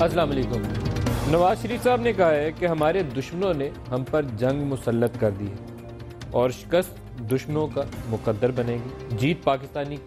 अस्सलाम वालेकुम। नवाज शरीफ साहब ने कहा है कि हमारे दुश्मनों ने हम पर जंग मुसल्लत कर दी है और शिकस्त दुश्मनों का मुकद्दर बनेगी, जीत पाकिस्तानी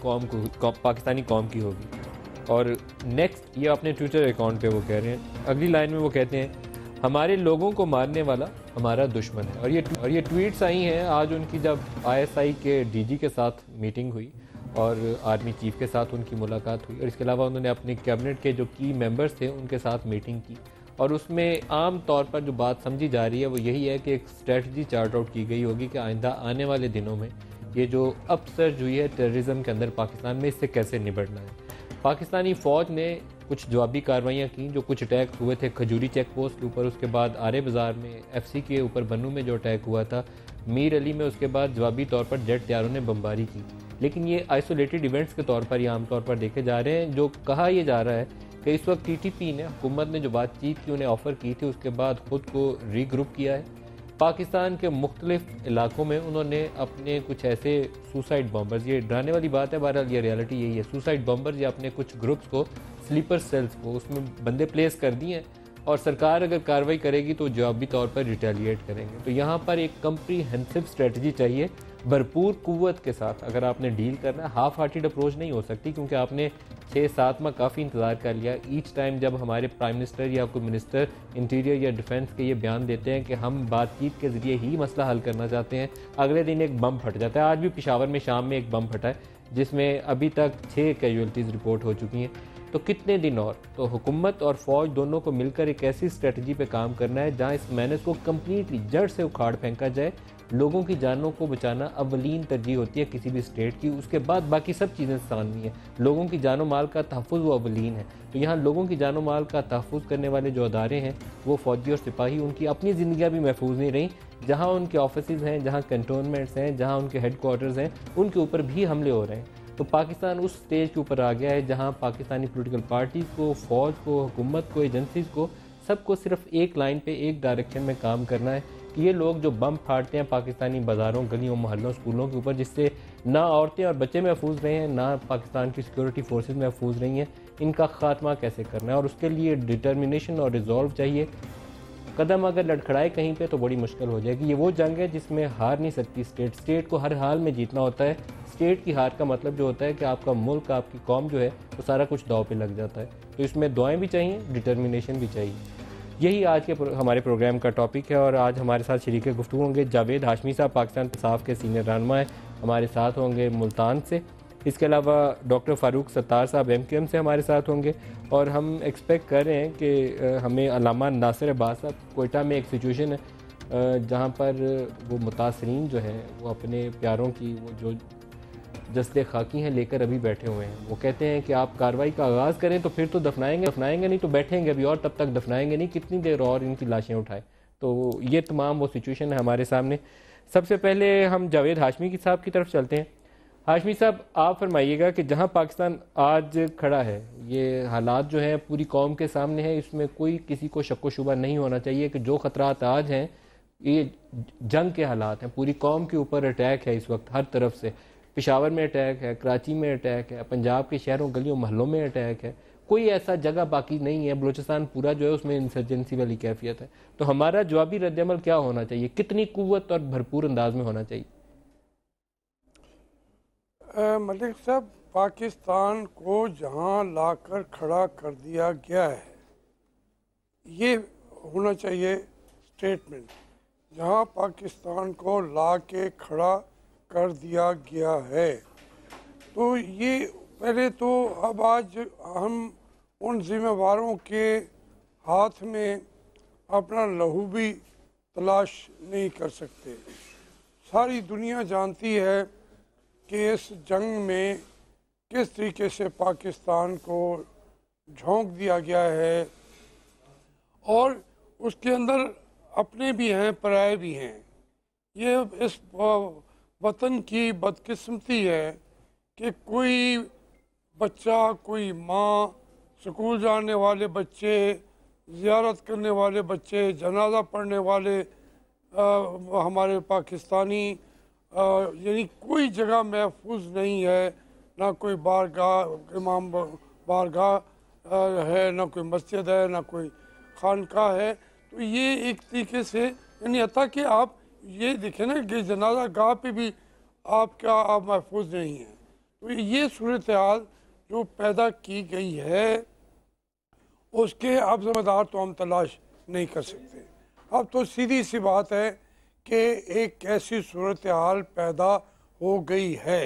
कौम की होगी। और नेक्स्ट ये अपने ट्विटर अकाउंट पे वो कह रहे हैं, अगली लाइन में वो कहते हैं हमारे लोगों को मारने वाला हमारा दुश्मन है। और ये ट्वीट्स आई हैं आज उनकी, जब ISI के DG के साथ मीटिंग हुई और आर्मी चीफ के साथ उनकी मुलाकात हुई, और इसके अलावा उन्होंने अपने कैबिनेट के जो की मेंबर्स थे उनके साथ मीटिंग की। और उसमें आम तौर पर जो बात समझी जा रही है वो यही है कि एक स्ट्रेटजी चार्ट आउट की गई होगी कि आइंदा आने वाले दिनों में ये जो अपसर्ज हुई है टेररिज्म के अंदर पाकिस्तान में, इससे कैसे निपटना है। पाकिस्तानी फ़ौज ने कुछ जवाबी कार्रवाइयाँ की, जो कुछ अटैक हुए थे खजूरी चेक पोस्ट के ऊपर, उसके बाद आरे बाज़ार में, FC के ऊपर बन्नू में जो अटैक हुआ था, मीर अली में, उसके बाद जवाबी तौर पर जेट तैयारों ने बमबारी की। लेकिन ये आइसोलेटेड इवेंट्स के तौर पर ये आमतौर पर देखे जा रहे हैं। जो कहा यह जा रहा है कि इस वक्त TTP ने, हुकूमत ने जो बातचीत की, उन्हें ऑफ़र की थी, उसके बाद ख़ुद को रीग्रुप किया है। पाकिस्तान के मुख्तलिफ इलाकों में उन्होंने अपने कुछ ऐसे सुसाइड बॉम्बर्स, ये डराने वाली बात है, बहरहाल ये रियलिटी यही है, सुसाइड बॉम्बर्स या अपने कुछ ग्रुप्स को, स्लीपर सेल्स को, उसमें बंदे प्लेस कर दिए हैं। और सरकार अगर कार्रवाई करेगी तो जवाबी तौर पर रिटेलिएट करेंगे। तो यहाँ पर एक कम्प्रीहेंसिव स्ट्रेटजी चाहिए, भरपूर कुव्वत के साथ अगर आपने डील करना है। हाफ हार्टेड अप्रोच नहीं हो सकती, क्योंकि आपने 6-7 माह काफ़ी इंतज़ार कर लिया। ईच टाइम जब हमारे प्राइम मिनिस्टर या कोई मिनिस्टर इंटीरियर या डिफेंस के ये बयान देते हैं कि हम बातचीत के ज़रिए ही मसला हल करना चाहते हैं, अगले दिन एक बम फट जाता है। आज भी पेशावर में शाम में एक बम फटा है, जिसमें अभी तक 6 कैजुअल्टीज़ रिपोर्ट हो चुकी हैं। तो कितने दिन और? तो हुकूमत और फ़ौज दोनों को मिलकर एक ऐसी स्ट्रेटजी पे काम करना है जहां इस मैनेज को कम्प्लीटली जड़ से उखाड़ फेंका जाए। लोगों की जानों को बचाना अव्वलीन तरजीह होती है किसी भी स्टेट की, उसके बाद बाकी सब चीज़ें सामने हैं। लोगों की जानो माल का तहफ़्फ़ुज़ वो अव्वलीन है। तो यहाँ लोगों की जानो माल का तहफ़्फ़ुज़ करने वाले जो अदारे हैं, वो फ़ौजी और सिपाही, उनकी अपनी ज़िंदगियाँ भी महफूज नहीं रहीं। जहाँ उनके ऑफिसेज़ हैं, जहाँ कंटोनमेंट्स हैं, जहाँ उनके हेड क्वार्टर्स हैं, उनके ऊपर भी हमले हो रहे हैं। तो पाकिस्तान उस स्टेज के ऊपर आ गया है जहां पाकिस्तानी पॉलिटिकल पार्टीज़ को, फ़ौज को, हुकूमत को, एजेंसीज़ को, सबको सिर्फ एक लाइन पे, एक डायरेक्शन में काम करना है कि ये लोग जो बम फाड़ते हैं पाकिस्तानी बाज़ारों, गलियों, मोहल्लों, स्कूलों के ऊपर, जिससे ना औरतें और बच्चे महफूज रहे हैं, ना पाकिस्तान की सिक्योरिटी फोर्सेज महफूज रही हैं, इनका खात्मा कैसे करना है। और उसके लिए डिटर्मिनेशन और रिजॉल्व चाहिए। कदम अगर लड़खड़ाए कहीं पे तो बड़ी मुश्किल हो जाएगी। ये वो जंग है जिसमें हार नहीं सकती स्टेट को हर हाल में जीतना होता है। स्टेट की हार का मतलब जो होता है कि आपका मुल्क, आपकी कौम जो है, वो सारा कुछ दाव पे लग जाता है। तो इसमें दुआएं भी चाहिए, डिटर्मिनेशन भी चाहिए। यही आज के हमारे प्रोग्राम का टॉपिक है। और आज हमारे साथ शरीक गुफ्तगू होंगे जावेद हाशमी साहब, पाकिस्तान इंसाफ के सीनियर रहनुमा हैं, हमारे साथ होंगे मुल्तान से। इसके अलावा डॉक्टर फ़ारूक सत्तार साहब MQM से हमारे साथ होंगे। और हम एक्सपेक्ट कर रहे हैं कि हमें अल्लामा नासिर अब्बास साहब, कोयटा में एक सिचुएशन है जहाँ पर वो मुतासरीन जो हैं वो अपने प्यारों की वो जो जस्ते खाकी हैं लेकर अभी बैठे हुए हैं। वो कहते हैं कि आप कार्रवाई का आगाज़ करें तो फिर तो दफनाएंगे नहीं तो बैठेंगे अभी और, तब तक दफनाएंगे नहीं, कितनी देर और इनकी लाशें उठाएं। तो ये तमाम वो सिचुएशन है हमारे सामने। सबसे पहले हम जावेद हाशमी साहब की तरफ चलते हैं। हाशमी साहब, आप फरमाइएगा कि जहां पाकिस्तान आज खड़ा है, ये हालात जो हैं पूरी कौम के सामने हैं, इसमें कोई किसी को शक व शुबा नहीं होना चाहिए कि जो ख़तरात आज हैं ये जंग के हालात हैं। पूरी कौम के ऊपर अटैक है इस वक्त हर तरफ से। पेशावर में अटैक है, कराची में अटैक है, पंजाब के शहरों, गलियों, महलों में अटैक है। कोई ऐसा जगह बाकी नहीं है, बलूचिस्तान पूरा जो है उसमें इंसर्जेंसी वाली कैफियत है। तो हमारा जवाबी रद्दअमल क्या होना चाहिए, कितनी कुव्वत और भरपूर अंदाज में होना चाहिए? मलिक साहब, पाकिस्तान को जहां लाकर खड़ा कर दिया गया है, ये होना चाहिए स्टेटमेंट। जहां पाकिस्तान को ला के खड़ा कर दिया गया है, तो ये पहले तो अब आज हम उन जिम्मेवारों के हाथ में अपना लहू भी तलाश नहीं कर सकते। सारी दुनिया जानती है कि इस जंग में किस तरीके से पाकिस्तान को झोंक दिया गया है, और उसके अंदर अपने भी हैं, पराए भी हैं। ये इस वतन की बदकिस्मती है कि कोई बच्चा, कोई माँ, स्कूल जाने वाले बच्चे, ज़ियारत करने वाले बच्चे, जनाजा पढ़ने वाले हमारे पाकिस्तानी, यानी कोई जगह महफूज नहीं है, ना कोई बारगाह, इमाम बारगाह, है, ना कोई मस्जिद है, ना कोई खानकाह है। तो ये एक तरीके से यानी हत्ता कि आप ये देखें ना कि जनाजा गाह पे भी आप महफूज नहीं हैं। तो ये सूरत हाल जो पैदा की गई है उसके अब ज़िम्मेदार तो हम तलाश नहीं कर सकते। अब तो सीधी सी बात है कि एक ऐसी सूरत हाल पैदा हो गई है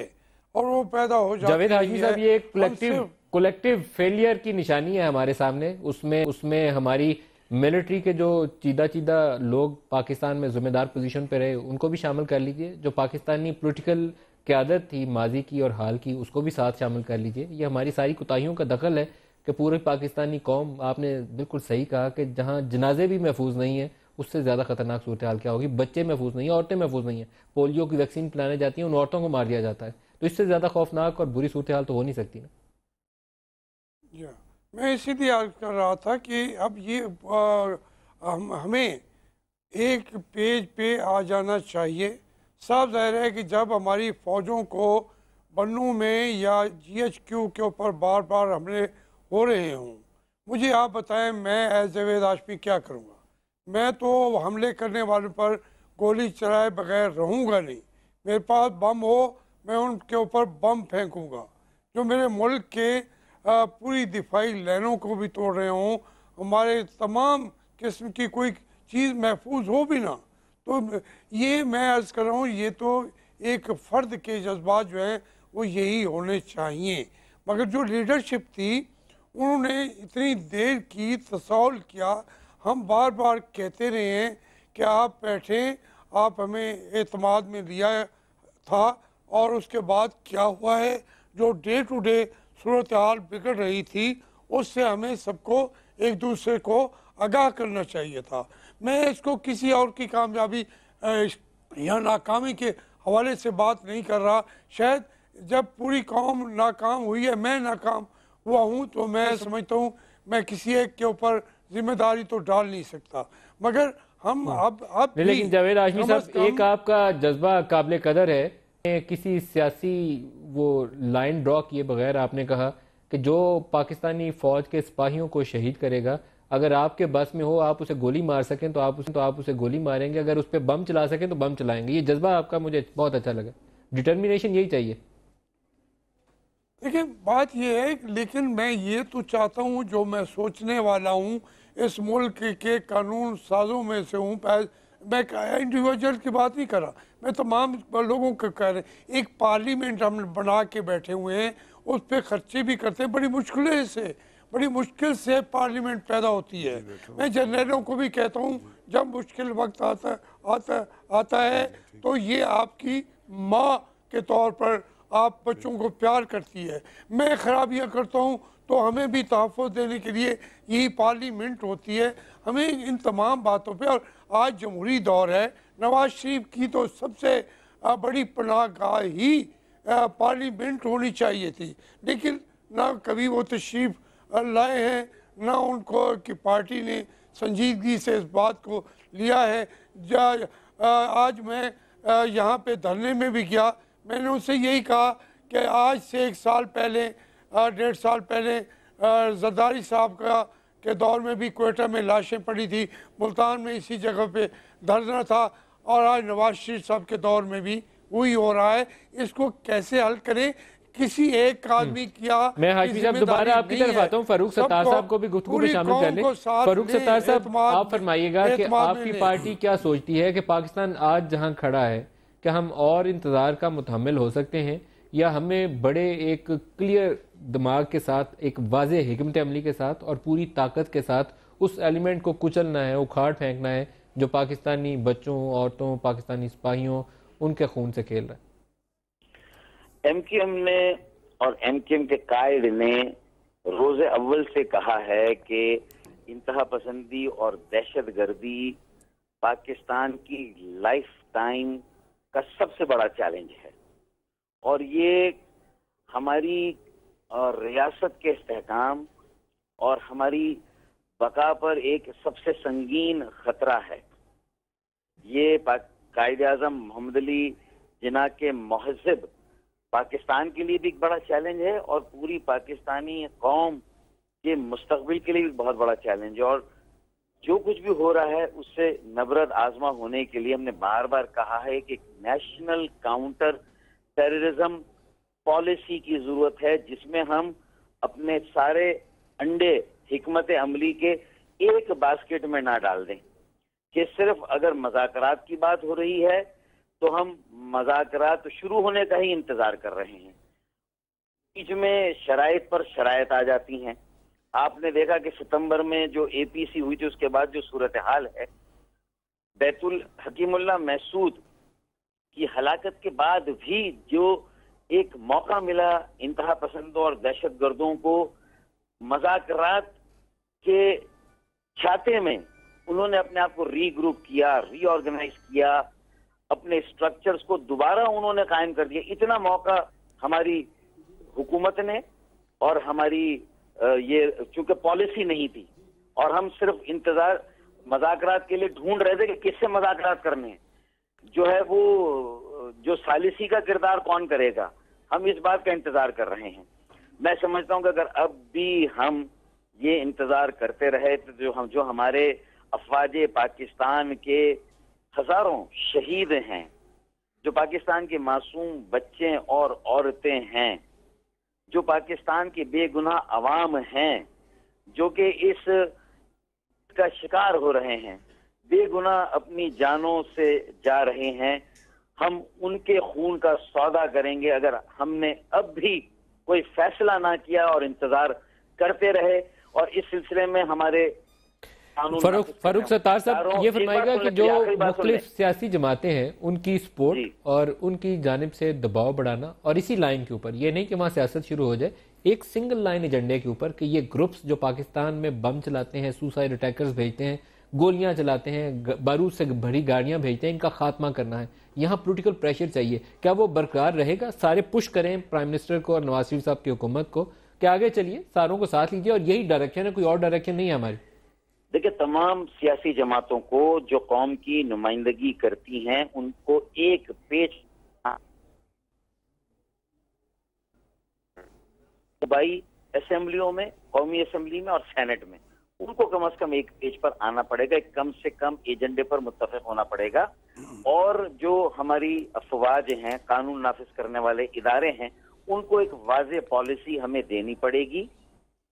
और वो पैदा हो जाती जावेद हाशमी साहब, ये एक हम सिर्फ कोलेक्टिव फेलियर की निशानी है हमारे सामने। उसमें उसमें हमारी मिलिट्री के जो चीदा चीदा लोग पाकिस्तान में जिम्मेदार पोजीशन पे रहे उनको भी शामिल कर लीजिए। जो पाकिस्तानी पॉलिटिकल क़यादत थी माजी की और हाल की, उसको भी साथ शामिल कर लीजिए। ये हमारी सारी कोताहियों का दखल है कि पूरी पाकिस्तानी कौम, आपने बिल्कुल सही कहा कि जहाँ जनाजे भी महफूज नहीं है उससे ज़्यादा खतरनाक सूरत हाल क्या होगी। बच्चे महफूज नहीं है, औरतें महफूज नहीं है। पोलियो की वैक्सीन पिलाने जाती हैं, उन औरतों को मार दिया जाता है। तो इससे ज़्यादा खौफनाक और बुरी सूरत हाल तो हो नहीं सकती ना। या मैं इसीलिए अर्ज कर रहा था कि अब ये हमें एक पेज पे आ जाना चाहिए। साफ जाहिर है कि जब हमारी फ़ौजों को बन्नू में या GHQ के ऊपर बार बार हमले हो रहे हों, मुझे आप बताएं मैं एज जावेद हाशमी क्या करूँगा। मैं तो हमले करने वालों पर गोली चलाए बगैर रहूँगा नहीं। मेरे पास बम हो मैं उनके ऊपर बम फेंकूँगा। जो मेरे मुल्क के पूरी दिफाई लाइनों को भी तोड़ रहे हों, हमारे तमाम किस्म की कोई चीज़ महफूज हो भी ना, तो ये मैं अर्ज़ कर रहा हूँ ये तो एक फ़र्द के जज्बात जो हैं वो यही होने चाहिए। मगर जो लीडरशिप थी उन्होंने इतनी देर की तसौल किया। हम बार बार कहते रहे हैं कि आप बैठें, आप हमें एतमाद में लिया था और उसके बाद क्या हुआ है। जो डे टू डे सूरत हाल बिगड़ रही थी उससे हमें सबको एक दूसरे को आगाह करना चाहिए था। मैं इसको किसी और की कामयाबी या नाकामी के हवाले से बात नहीं कर रहा। शायद जब पूरी कौम नाकाम हुई है, मैं नाकाम हुआ हूँ, तो मैं समझता हूँ मैं किसी एक के ऊपर जिम्मेदारी तो डाल नहीं सकता। मगर हम अब भी लेकिन जावेद हाशमी साहब, एक आपका जज्बा काबिल कदर है। किसी सियासी वो लाइन ड्रॉ किए बगैर आपने कहा कि जो पाकिस्तानी फौज के सिपाहियों को शहीद करेगा, अगर आपके बस में हो आप उसे गोली मार सकें तो आप उसे गोली मारेंगे, अगर उस पर बम चला सकें तो बम चलाएंगे। ये जज्बा आपका मुझे बहुत अच्छा लगा। डिटर्मिनेशन यही चाहिए। देखिए बात ये है, लेकिन मैं ये तो चाहता हूँ जो मैं सोचने वाला हूँ इस मुल्क के कानून साजों में से हूँ। मैं इंडिविजुअल की बात नहीं कर रहा, मैं तमाम लोगों को कह रहे हैं। एक पार्लियामेंट हम बना के बैठे हुए हैं, उस पर खर्चे भी करते हैं। बड़ी मुश्किल से पार्लियामेंट पैदा होती है। मैं जनरलों को भी कहता हूँ जब मुश्किल वक्त आता है तो ये आपकी माँ के तौर पर आप बच्चों को प्यार करती है। मैं खराबियाँ करता हूँ तो हमें भी तहफ़्फ़ुज़ देने के लिए यही पार्लियामेंट होती है। हमें इन तमाम बातों पे, और आज जमहूरी दौर है, नवाज शरीफ की तो सबसे बड़ी पनाहगाह ही पार्लियामेंट होनी चाहिए थी, लेकिन ना कभी वो तशरीफ़ लाए हैं, ना उनको कि पार्टी ने संजीदगी से इस बात को लिया है। आज मैं यहाँ पे धरने में भी गया, मैंने उनसे यही कहा कि आज से 1 साल पहले 1.5 साल पहले जरदारी साहब के दौर में भी क्वेटा में लाशें पड़ी थी, मुल्तान में इसी जगह पे धरना था, और आज नवाज शरीफ साहब के दौर में भी वही हो रहा है। इसको कैसे हल करें? किसी एक आदमी किया। मैं हाशमी साहब दोबारा आपकी तरफ आता हूँ। फारूक सत्तार साहब को भी गुफ्तगू में शामिल कर लें। फारूक सत्तार साहब, आप फरमाइएगा कि आपकी पार्टी क्या सोचती है कि पाकिस्तान आज जहाँ खड़ा है, क्या हम और इंतजार का मुतहम्मिल हो सकते हैं, या हमें बड़े एक क्लियर दिमाग के साथ, एक वाज़े हिकमत अमली के साथ और पूरी ताकत के साथ उस एलिमेंट को कुचलना है, उखाड़ फेंकना है जो पाकिस्तानी बच्चों, औरतों, पाकिस्तानी सिपाहियों, उनके खून से खेल रहा है? MQM ने और MQM के कायद ने रोज़े अव्वल से कहा है कि इंतहा पसंदी और दहशत गर्दी पाकिस्तान की लाइफ टाइम का सबसे बड़ा चैलेंज है, और ये हमारी रियासत के इस्तेहकाम और हमारी बका पर एक सबसे संगीन खतरा है। ये कायद आज़म मोहम्मद अली जिन्ना के महज़ब पाकिस्तान के लिए भी एक बड़ा चैलेंज है और पूरी पाकिस्तानी कौम ये मुस्तकबिल के लिए भी बहुत बड़ा चैलेंज है। और जो कुछ भी हो रहा है उससे नबरद आजमा होने के लिए हमने बार बार कहा है कि नेशनल काउंटर टेररिज्म पॉलिसी की जरूरत है, जिसमें हम अपने सारे अंडे हिकमत अमली के एक बास्केट में ना डाल दें कि सिर्फ अगर मज़ाकरात की बात हो रही है तो हम मज़ाकरात शुरू होने का ही इंतजार कर रहे हैं, बीच में शराइत पर शराइत आ जाती हैं। आपने देखा कि सितंबर में जो एपीसी हुई थी उसके बाद जो सूरत हाल है, बैतुल हकीमुल्लाह महसूद की हलाकत के बाद भी जो एक मौका मिला इंतहा पसंदों और दहशत गर्दों को मज़ाकरात के छाते में, उन्होंने अपने आप को रीग्रुप किया, रीऑर्गेनाइज किया, अपने स्ट्रक्चर्स को दोबारा उन्होंने कायम कर दिया। इतना मौका हमारी हुकूमत ने और हमारी ये चूंकि पॉलिसी नहीं थी और हम सिर्फ इंतजार मज़ाकरात के लिए ढूंढ रहे थे कि किससे मज़ाकरात करने हैं, जो है वो जो सालिसी का किरदार कौन करेगा, हम इस बात का इंतजार कर रहे हैं। मैं समझता हूं कि अगर अब भी हम ये इंतजार करते रहे तो जो हमारे अफवाज पाकिस्तान के हजारों शहीद हैं, जो पाकिस्तान के मासूम बच्चे और औरतें हैं, जो पाकिस्तान के बेगुनाह अवाम हैं, जो कि इस का शिकार हो रहे हैं, बेगुनाह अपनी जानों से जा रहे हैं, हम उनके खून का सौदा करेंगे अगर हमने अब भी कोई फैसला ना किया और इंतजार करते रहे। और इस सिलसिले में हमारे फारूक सत्तार साहब ये फरमाएगा कि जो मुख्तलिफ सियासी जमातें हैं उनकी सपोर्ट और उनकी जानिब से दबाव बढ़ाना, और इसी लाइन के ऊपर, ये नहीं कि वहाँ सियासत शुरू हो जाए, एक सिंगल लाइन एजेंडे के ऊपर कि ये ग्रुप्स जो पाकिस्तान में बम चलाते हैं, सुसाइड अटैकर्स भेजते हैं, गोलियां चलाते हैं, बारूद से भरी गाड़ियां भेजते हैं, इनका खात्मा करना है। यहाँ पोलिटिकल प्रेशर चाहिए। क्या वो बरकरार रहेगा? सारे पुश करें प्राइम मिनिस्टर को और नवाज शरीफ साहब की हुकूमत को कि आगे चलिए, सारों को साथ लीजिए और यही डायरेक्शन है, कोई और डायरेक्शन नहीं है हमारी। देखिए, तमाम सियासी जमातों को जो कौम की नुमाइंदगी करती हैं उनको एक पेज सूबाई असेंबलियों में, कौमी असेंबली में और सेनेट में, उनको कम से कम एक पेज पर आना पड़ेगा, कम से कम एजेंडे पर मुत्तफिक होना पड़ेगा। और जो हमारी अफवाज हैं, कानून नाफिज करने वाले इदारे हैं, उनको एक वाज़ेह पॉलिसी हमें देनी पड़ेगी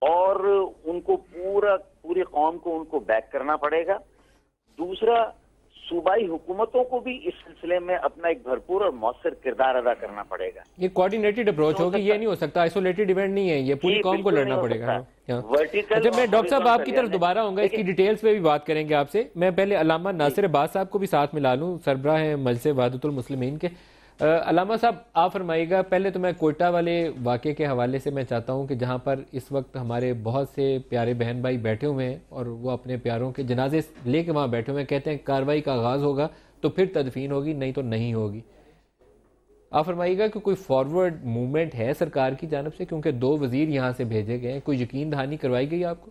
और उनको पूरी कौम को उनको बैक करना पड़ेगा। दूसरा, सूबाई हुकूमतों को भी इस सिलसिले में अपना एक भरपूर और मौसर किरदार अदा करना पड़ेगा। ये कोऑर्डिनेटेड अप्रोच होगी, ये नहीं हो सकता, आइसोलेटेड इवेंट नहीं है, ये पूरी कौम को लड़ना पड़ेगा। अच्छा, मैं डॉक्टर साहब आपकी तरफ दोबारा आऊंगा, इसकी डिटेल्स पे भी बात करेंगे आपसे। मैं पहले अल्लामा नासिर अब्बास साहब को भी साथ मिला लूँ, सरबराह हैं मजलिस वहदतुल मुस्लिमीन के। अल्लामा साहब आप फरमाइएगा, पहले तो मैं कोयटा वाले वाक़े के हवाले से मैं चाहता हूँ कि जहाँ पर इस वक्त हमारे बहुत से प्यारे बहन भाई बैठे हुए हैं और वो अपने प्यारों के जनाजे लेके वहाँ बैठे हुए हैं, कहते हैं कार्रवाई का आगाज़ होगा तो फिर तदफीन होगी, नहीं तो नहीं होगी। आप फरमाइएगा कि कोई फॉरवर्ड मूवमेंट है सरकार की जानब से, क्योंकि 2 वज़ीर यहाँ से भेजे गए हैं, कोई यकीन दहानी करवाई गई आपको?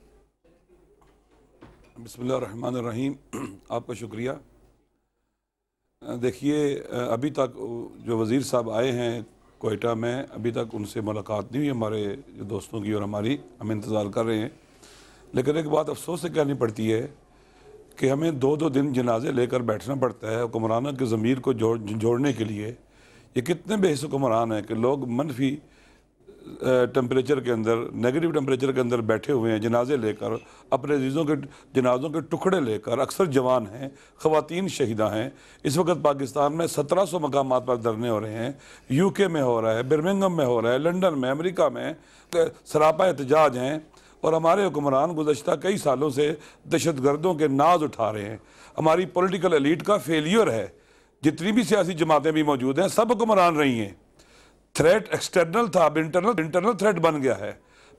बिस्मिल्लाहिर्रहमानिर्रहीम, आपका शुक्रिया। देखिए, अभी तक जो वज़ीर साहब आए हैं कोयटा में, अभी तक उनसे मुलाकात नहीं हुई हमारे जो दोस्तों की और हमारी, हम इंतज़ार कर रहे हैं। लेकिन एक बात अफसोस से कहनी पड़ती है कि हमें 2-2 दिन जनाजे लेकर बैठना पड़ता है हुक्मरानों के ज़मीर को जोड़ने के लिए। ये कितने बेहिस हुक्मरान हैं कि लोग मनफी टेम्परेचर के अंदर, नेगेटिव टेम्परेचर के अंदर बैठे हुए हैं, जनाजे लेकर, अपने अजीज़ों के जनाजों के टुकड़े लेकर। अक्सर जवान हैं, ख़वातीन शहीदा हैं। इस वक्त पाकिस्तान में 1700 मकामात पर धरने हो रहे हैं, यूके में हो रहा है, बर्मिंघम में हो रहा है, लंदन में, अमेरिका में सरापा एहतजाज हैं। और हमारे हुक्मरान गुज़श्ता कई सालों से दहशत गर्दों के नाज उठा रहे हैं। हमारी पॉलिटिकल एलीट का फेलियर है। जितनी भी सियासी जमातें भी मौजूद हैं, सब हुक्मरान रही हैं। थ्रेट एक्सटर्नल था, अब इंटरनल थ्रेट बन गया है।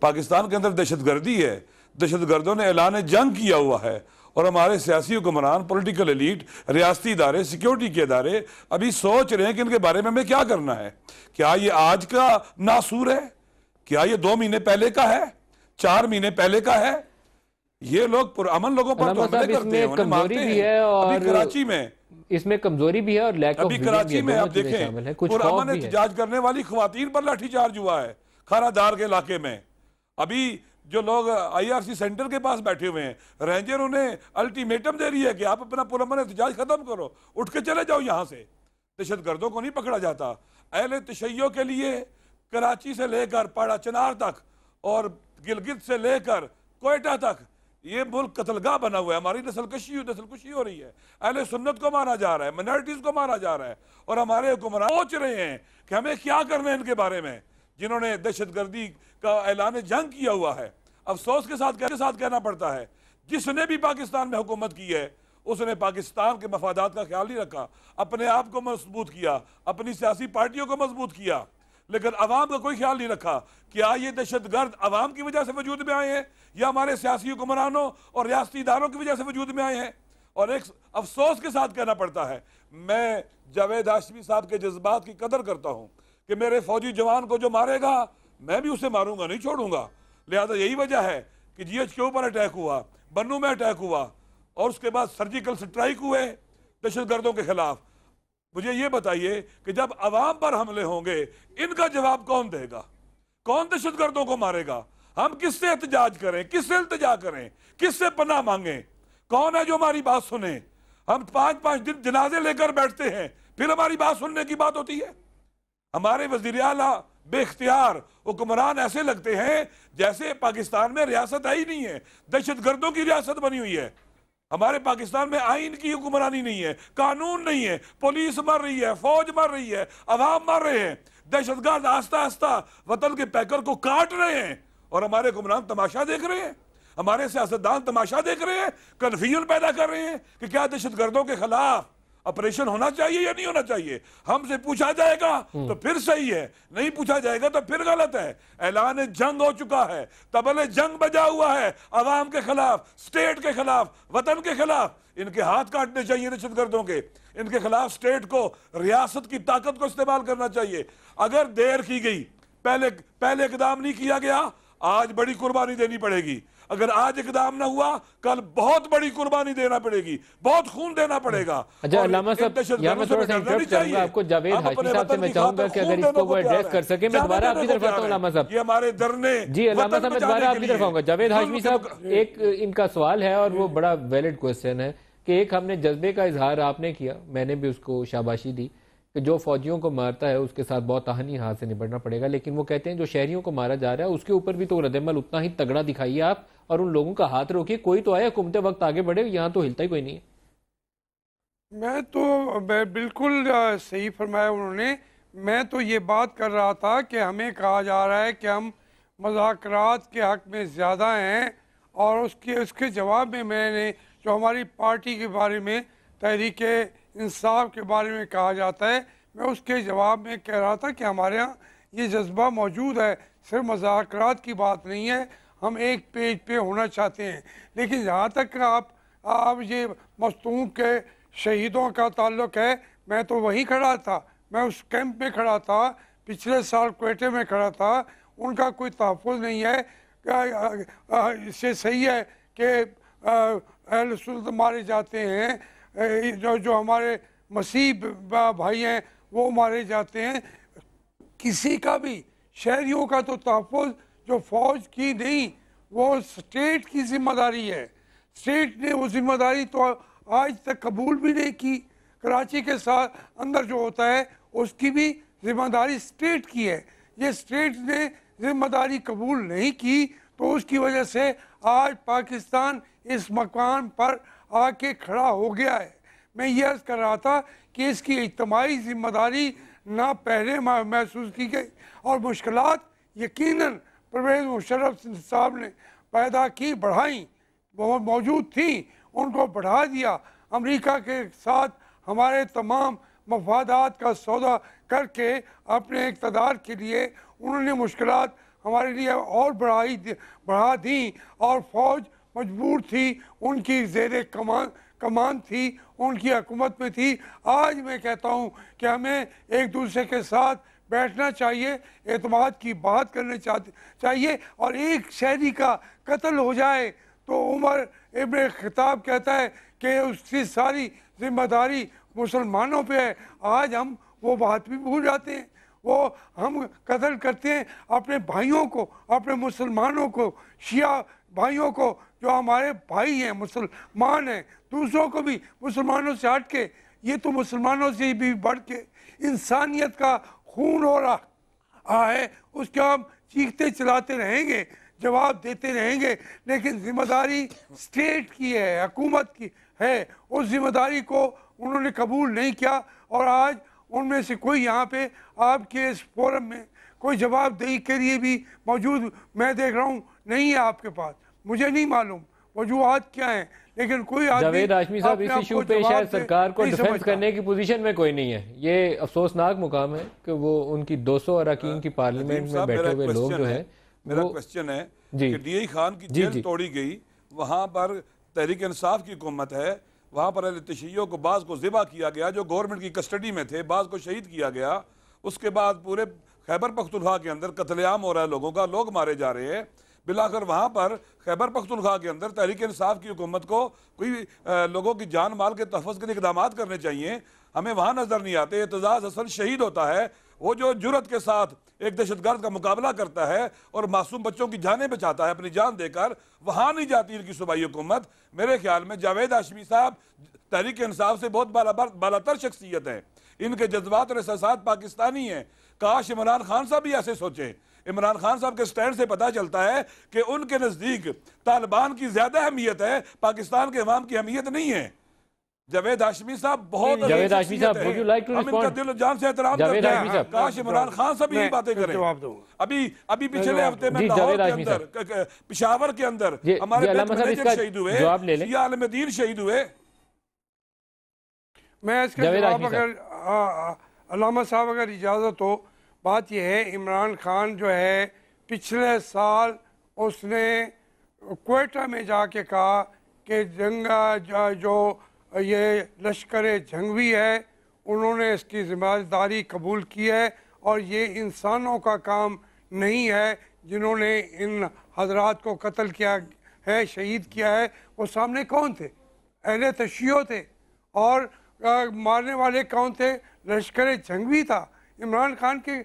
पाकिस्तान के अंदर दहशत गर्दी है, दहशत गर्दों ने ऐलान जंग किया हुआ है और हमारे सियासी हुक्मरान, पॉलिटिकल एलीट, रियासती इदारे, सिक्योरिटी के इदारे अभी सोच रहे हैं कि इनके बारे में हमें क्या करना है। क्या ये आज का नासूर है? क्या ये 2 महीने पहले का है? 4 महीने पहले का है? ये लोग पुरअमन लोगों पर तो हमले करते हैं, उन्हें मारते हैं। अभी कराची में इसमें कमजोरी भी है और लैक ऑफ, अभी कराची में आप देखें, पुरअमन एहतजाज करने वाली ख्वातीन पर लाठीचार्ज हुआ है खारादार के इलाके में। अभी जो लोग IRC सेंटर के पास बैठे हुए हैं, रेंजर उन्हें अल्टीमेटम दे रही है कि आप अपना पुरअमन एहतजाज खत्म करो, उठ के चले जाओ यहाँ से। दहशतगर्दों को नहीं पकड़ा जाता। अहले तशय्यो के लिए कराची से लेकर पाड़ा चनार तक और गिलगित से लेकर कोयटा तक ये मुल्क कत्लगाह बना हुआ है। हमारी नस्लकुशी हो रही है, अहले सुन्नत को मारा जा रहा है, माइनॉरिटीज को मारा जा रहा है, और हमारे हुक्मरान सोच रहे हैं कि हमें क्या करना है इनके बारे में, जिन्होंने दहशतगर्दी का ऐलान जंग किया हुआ है। अफसोस के साथ कहना पड़ता है, जिसने भी पाकिस्तान में हुकूमत की है उसने पाकिस्तान के मफादात का ख्याल नहीं रखा, अपने आप को मजबूत किया, अपनी सियासी पार्टियों को मजबूत किया, लेकिन अवाम का कोई ख्याल नहीं रखा। क्या ये दहशतगर्द अवाम की वजह से वजूद में आए हैं या हमारे सियासी हुक्मरानों और रियासती इदारों की वजह से वजूद में आए हैं? और एक अफसोस के साथ कहना पड़ता है, मैं जावेद हाशमी साहब के जज्बात की कदर करता हूँ कि मेरे फौजी जवान को जो मारेगा मैं भी उसे मारूंगा, नहीं छोड़ूंगा। लिहाजा यही वजह है कि GH के ऊपर अटैक हुआ, बन्नू में अटैक हुआ, और उसके बाद सर्जिकल स्ट्राइक हुए दहशतगर्दों के खिलाफ। मुझे ये बताइए कि जब अवाम पर हमले होंगे इनका जवाब कौन देगा? कौन दहशतगर्दों को मारेगा? हम किससे एहतजाज करें, किससे इल्तिजा करें, किससे पनाह मांगे? कौन है जो हमारी बात सुने? हम 5-5 दिन जनाजे लेकर बैठते हैं, फिर हमारी बात सुनने की बात होती है। हमारे वजीर आला बेख्तियार हुक्मरान ऐसे लगते हैं जैसे पाकिस्तान में रियासत है ही नहीं है, दहशतगर्दों की रियासत बनी हुई है। हमारे पाकिस्तान में आइन की हुक्मरानी नहीं है, कानून नहीं है, पुलिस मर रही है, फौज मर रही है, अवाम मर रहे हैं, दहशतगर्द आस्ता आस्ता वतन के पैकर को काट रहे हैं, और हमारे हुक्मरान तमाशा देख रहे हैं, हमारे सियासतदान तमाशा देख रहे हैं, कन्फ्यूजन पैदा कर रहे हैं कि क्या दहशतगर्दों के खिलाफ ऑपरेशन होना चाहिए या नहीं होना चाहिए। हमसे पूछा जाएगा तो फिर सही है, नहीं पूछा जाएगा तो फिर गलत है। ऐलान जंग हो चुका है, तबले जंग बजा हुआ है अवाम के खिलाफ, स्टेट के खिलाफ, वतन के खिलाफ। इनके हाथ काटने चाहिए दहशतगर्दों के, इनके खिलाफ स्टेट को, रियासत की ताकत को इस्तेमाल करना चाहिए। अगर देर की गई, पहले इकदाम नहीं किया गया, आज बड़ी कुर्बानी देनी पड़ेगी। अगर आज इकदाम ना हुआ, कल बहुत बड़ी कुर्बानी देना पड़ेगी, बहुत खून देना पड़ेगा। अच्छा अल्लामा साहब, यहाँ मैं थोड़ा सा इंटरप्ट करूंगा आपको। जावेद हाशमी साहब से मैं चाहूंगा कि अगर इसको वो एड्रेस कर सके। मैं दोबारा आपकी तरफ आता हूँ अल्लामा साहब। ये हमारे धरने, जी अल्लामा साहब मैं दोबारा आपकी तरफ आऊंगा। जावेद हाशमी साहब, एक इनका सवाल है और वो बड़ा वैलिड क्वेश्चन है कि एक हमने जज्बे का इजहार आपने किया, मैंने भी उसको शाबाशी दी कि जो फौजियों को मारता है उसके साथ बहुत आहनी हाथ से निपटना पड़ेगा, लेकिन वो कहते हैं जो शहरियों को मारा जा रहा है उसके ऊपर भी तो रद्दमल उतना ही तगड़ा दिखाइए आप, और उन लोगों का हाथ रोकिए। कोई तो आए हुकूमत वक्त आगे बढ़े, यहाँ तो हिलता ही कोई नहीं है। मैं बिल्कुल सही फरमाया उन्होंने। मैं तो ये बात कर रहा था कि हमें कहा जा रहा है कि हम मुज़ाकरात के हक़ में ज़्यादा हैं, और उसके जवाब में मैंने जो हमारी पार्टी के बारे में, तहरीक इंसाफ के बारे में कहा जाता है, मैं उसके जवाब में कह रहा था कि हमारे यहाँ ये जज्बा मौजूद है। सिर्फ मुज़ाकरात की बात नहीं है, हम एक पेज पे होना चाहते हैं। लेकिन जहाँ तक आप ये मस्तूम के शहीदों का ताल्लुक़ है, मैं तो वहीं खड़ा था, मैं उस कैंप में खड़ा था, पिछले साल क्वेटे में खड़ा था। उनका कोई तहफ़्फ़ुज़ नहीं है। इससे सही है कि अहले सुन्नत मारे जाते हैं, जो हमारे मसीह भाई हैं वो मारे जाते हैं। किसी का भी शहरियों का तो तहफ़्फ़ुज़ जो फ़ौज की नहीं, वो स्टेट की ज़िम्मेदारी है। स्टेट ने वो ज़िम्मेदारी तो आज तक कबूल भी नहीं की। कराची के साथ अंदर जो होता है उसकी भी ज़िम्मेदारी स्टेट की है। ये स्टेट ने ज़िम्मेदारी कबूल नहीं की, तो उसकी वजह से आज पाकिस्तान इस मकाम पर आके खड़ा हो गया है। मैं ये अर्ज़ कर रहा था कि इसकी इज्तिमाई ज़िम्मेदारी ना पहले महसूस की गई, और मुश्किलात यकीनन परवेज़ मुशर्रफ साहब ने पैदा की, बढ़ाई, बहुत मौजूद थी, उनको बढ़ा दिया। अमेरिका के साथ हमारे तमाम मफादात का सौदा करके अपने इक़्तिदार के लिए उन्होंने मुश्किलात हमारे लिए और बढ़ा दी, और फ़ौज मजबूर थी, उनकी ज़ेरे कमान थी, उनकी हुकूमत में थी। आज मैं कहता हूँ कि हमें एक दूसरे के साथ बैठना चाहिए, एतमाद की बात करनी चाहिए, और एक शहरी का कत्ल हो जाए तो उमर इब्न खिताब कहता है कि उसकी सारी जिम्मेदारी मुसलमानों पे है। आज हम वो बात भी भूल जाते हैं। वो हम कत्ल करते हैं अपने भाइयों को, अपने मुसलमानों को, शिया भाइयों को जो हमारे भाई हैं, मुसलमान हैं, दूसरों को भी मुसलमानों से हट के, ये तो मुसलमानों से भी बढ़ के इंसानियत का खून हो रहा है, उसके हम चीखते चलाते रहेंगे, जवाब देते रहेंगे। लेकिन जिम्मेदारी स्टेट की है, हुकूमत की है, उस जिम्मेदारी को उन्होंने कबूल नहीं किया और आज उनमें से कोई यहाँ पे आपके इस फोरम में कोई जवाबदेही के लिए भी मौजूद मैं देख रहा हूँ नहीं है आपके पास। मुझे नहीं मालूम वजूहात क्या हैं, लेकिन कोई जावेद हाशमी साहब इस इशू पे शायद सरकार को डिफेंस करने की पोजीशन में कोई नहीं है। ये अफसोसनाक मुकाम है कि वो उनकी 200 अरकान की पार्लियामेंट में बैठे हुए लोग जो है, मेरा क्वेश्चन है कि DI खान की जेल तोड़ी गई, वहाँ पर तहरीक इंसाफ की हुकूमत है, वहाँ पर तशय्यो को बाज़ को ज़िबा किया गया जो गवर्नमेंट की कस्टडी में थे, बाज़ को शहीद किया गया। उसके बाद पूरे खैबर पख्तूनख्वा के अंदर कत्लेआम हो रहा है, लोगों का, लोग मारे जा रहे हैं। बिलाकर वहाँ पर खैबर पख्तूनख्वा के अंदर तहरीक इंसाफ की हुकूमत को कोई लोगों की जान माल के तहफ़्फ़ुज़ के लिए इक़दामात करने चाहिए, हमें वहाँ नज़र नहीं आते। एतजाज़ हसन शहीद होता है, वो जो जुर्रत के साथ एक दहशतगर्द का मुकाबला करता है और मासूम बच्चों की जानें बचाता है अपनी जान देकर, वहाँ नहीं जाती इनकी सूबाई हुकूमत। मेरे ख्याल में जावेद हाशमी साहब तहरीक इंसाफ से बहुत बालातर शख्सियत है, इनके जज्बात और एहसासात पाकिस्तानी हैं। काश इमरान खान साहब भी ऐसे सोचें। इमरान खान साहब के स्टैंड से पता चलता है कि उनके नज़दीक तालिबान की ज़्यादा अहमियत है, पाकिस्तान के अवाम की अहमियत नहीं है। जावेद हाशमी साहब बहुत, जावेद हाशमी साहब, would you like to हम इनका respond? दिल और जान से एहतराम जावेद करते हाशमी हैं। साहब, काश इमरान खान साहब ये बातें करें। जवाब दूंगा। अभी पिछले हफ्ते में जी, लाहौर जावेद के हाशमी अंदर, पेशावर के अंदर हमारे अल्लामा साहब मैनेजर इसका शहीद हुए, जवाब ले लें। शिया आलमदीन शहीद हुए। मैं इसका जावेद जवाब हाशमी अगर अल्लामा साहब अगर इजाज़त हो, बात यह है इमरान खान जो है पिछले साल उसने क्वेटा में जाके कहा कि जो ये लश्कर जंगवी है उन्होंने इसकी जिम्मेदारी कबूल की है और ये इंसानों का काम नहीं है जिन्होंने इन हजरात को कत्ल किया है, शहीद किया है। वो सामने कौन थे? अहले तशय्यो थे और मारने वाले कौन थे? लश्कर जंगवी था। इमरान खान के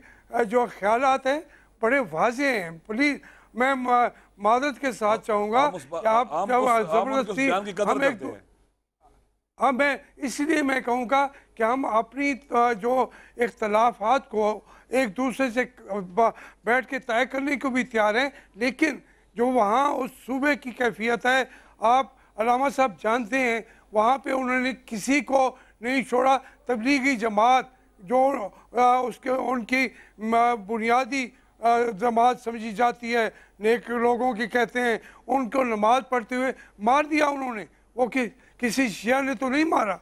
जो ख्यालात हैं बड़े वाज़े हैं। प्लीज़ मैं मादत के साथ चाहूँगा कि आप जब ज़बरदस्ती मैं इसलिए मैं कहूँगा कि हम अपनी जो इख्तलाफात को एक दूसरे से बैठ के तय करने को भी तैयार हैं, लेकिन जो वहाँ उस सूबे की कैफियत है, आप अल्लामा साहब जानते हैं, वहाँ पे उन्होंने किसी को नहीं छोड़ा। तबलीगी जमात जो उसके उनकी बुनियादी जमात समझी जाती है, नेक लोगों की कहते हैं, उनको नमाज पढ़ते हुए मार दिया उन्होंने। वो किसी शिया ने तो नहीं मारा।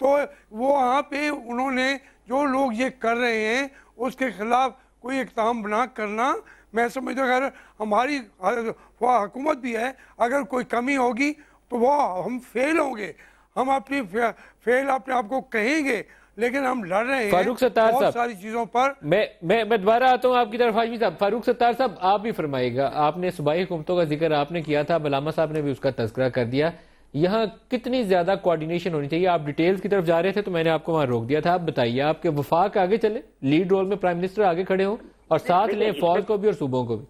तो वो वहाँ पे उन्होंने जो लोग ये कर रहे हैं उसके खिलाफ कोई इक़दाम बना करना, मैं समझता हूँ अगर हमारी हुकूमत भी है, अगर कोई कमी होगी तो वो हम फेल होंगे, हम अपनी फेल अपने आप को कहेंगे, लेकिन हम लड़ रहे हैं फारूक सत्तार बहुत साहब, सारी चीज़ों पर। मैं दोबारा आता हूँ आपकी तरफ हाशमी साहब। फारूक सत्तार साहब, आप भी फरमाइएगा। आपने सूबाई हुकूमतों का जिक्र आपने किया था, अल्लामा साहब ने भी उसका तज़किरा कर दिया। यहाँ कितनी ज्यादा कोऑर्डिनेशन होनी चाहिए? आप डिटेल्स की तरफ जा रहे थे तो मैंने आपको वहां रोक दिया था। आप बताइए, आपके वफाक आगे चले, लीड रोल में प्राइम मिनिस्टर आगे खड़े हो और साथ लें फौज को भी और सूबों को भी।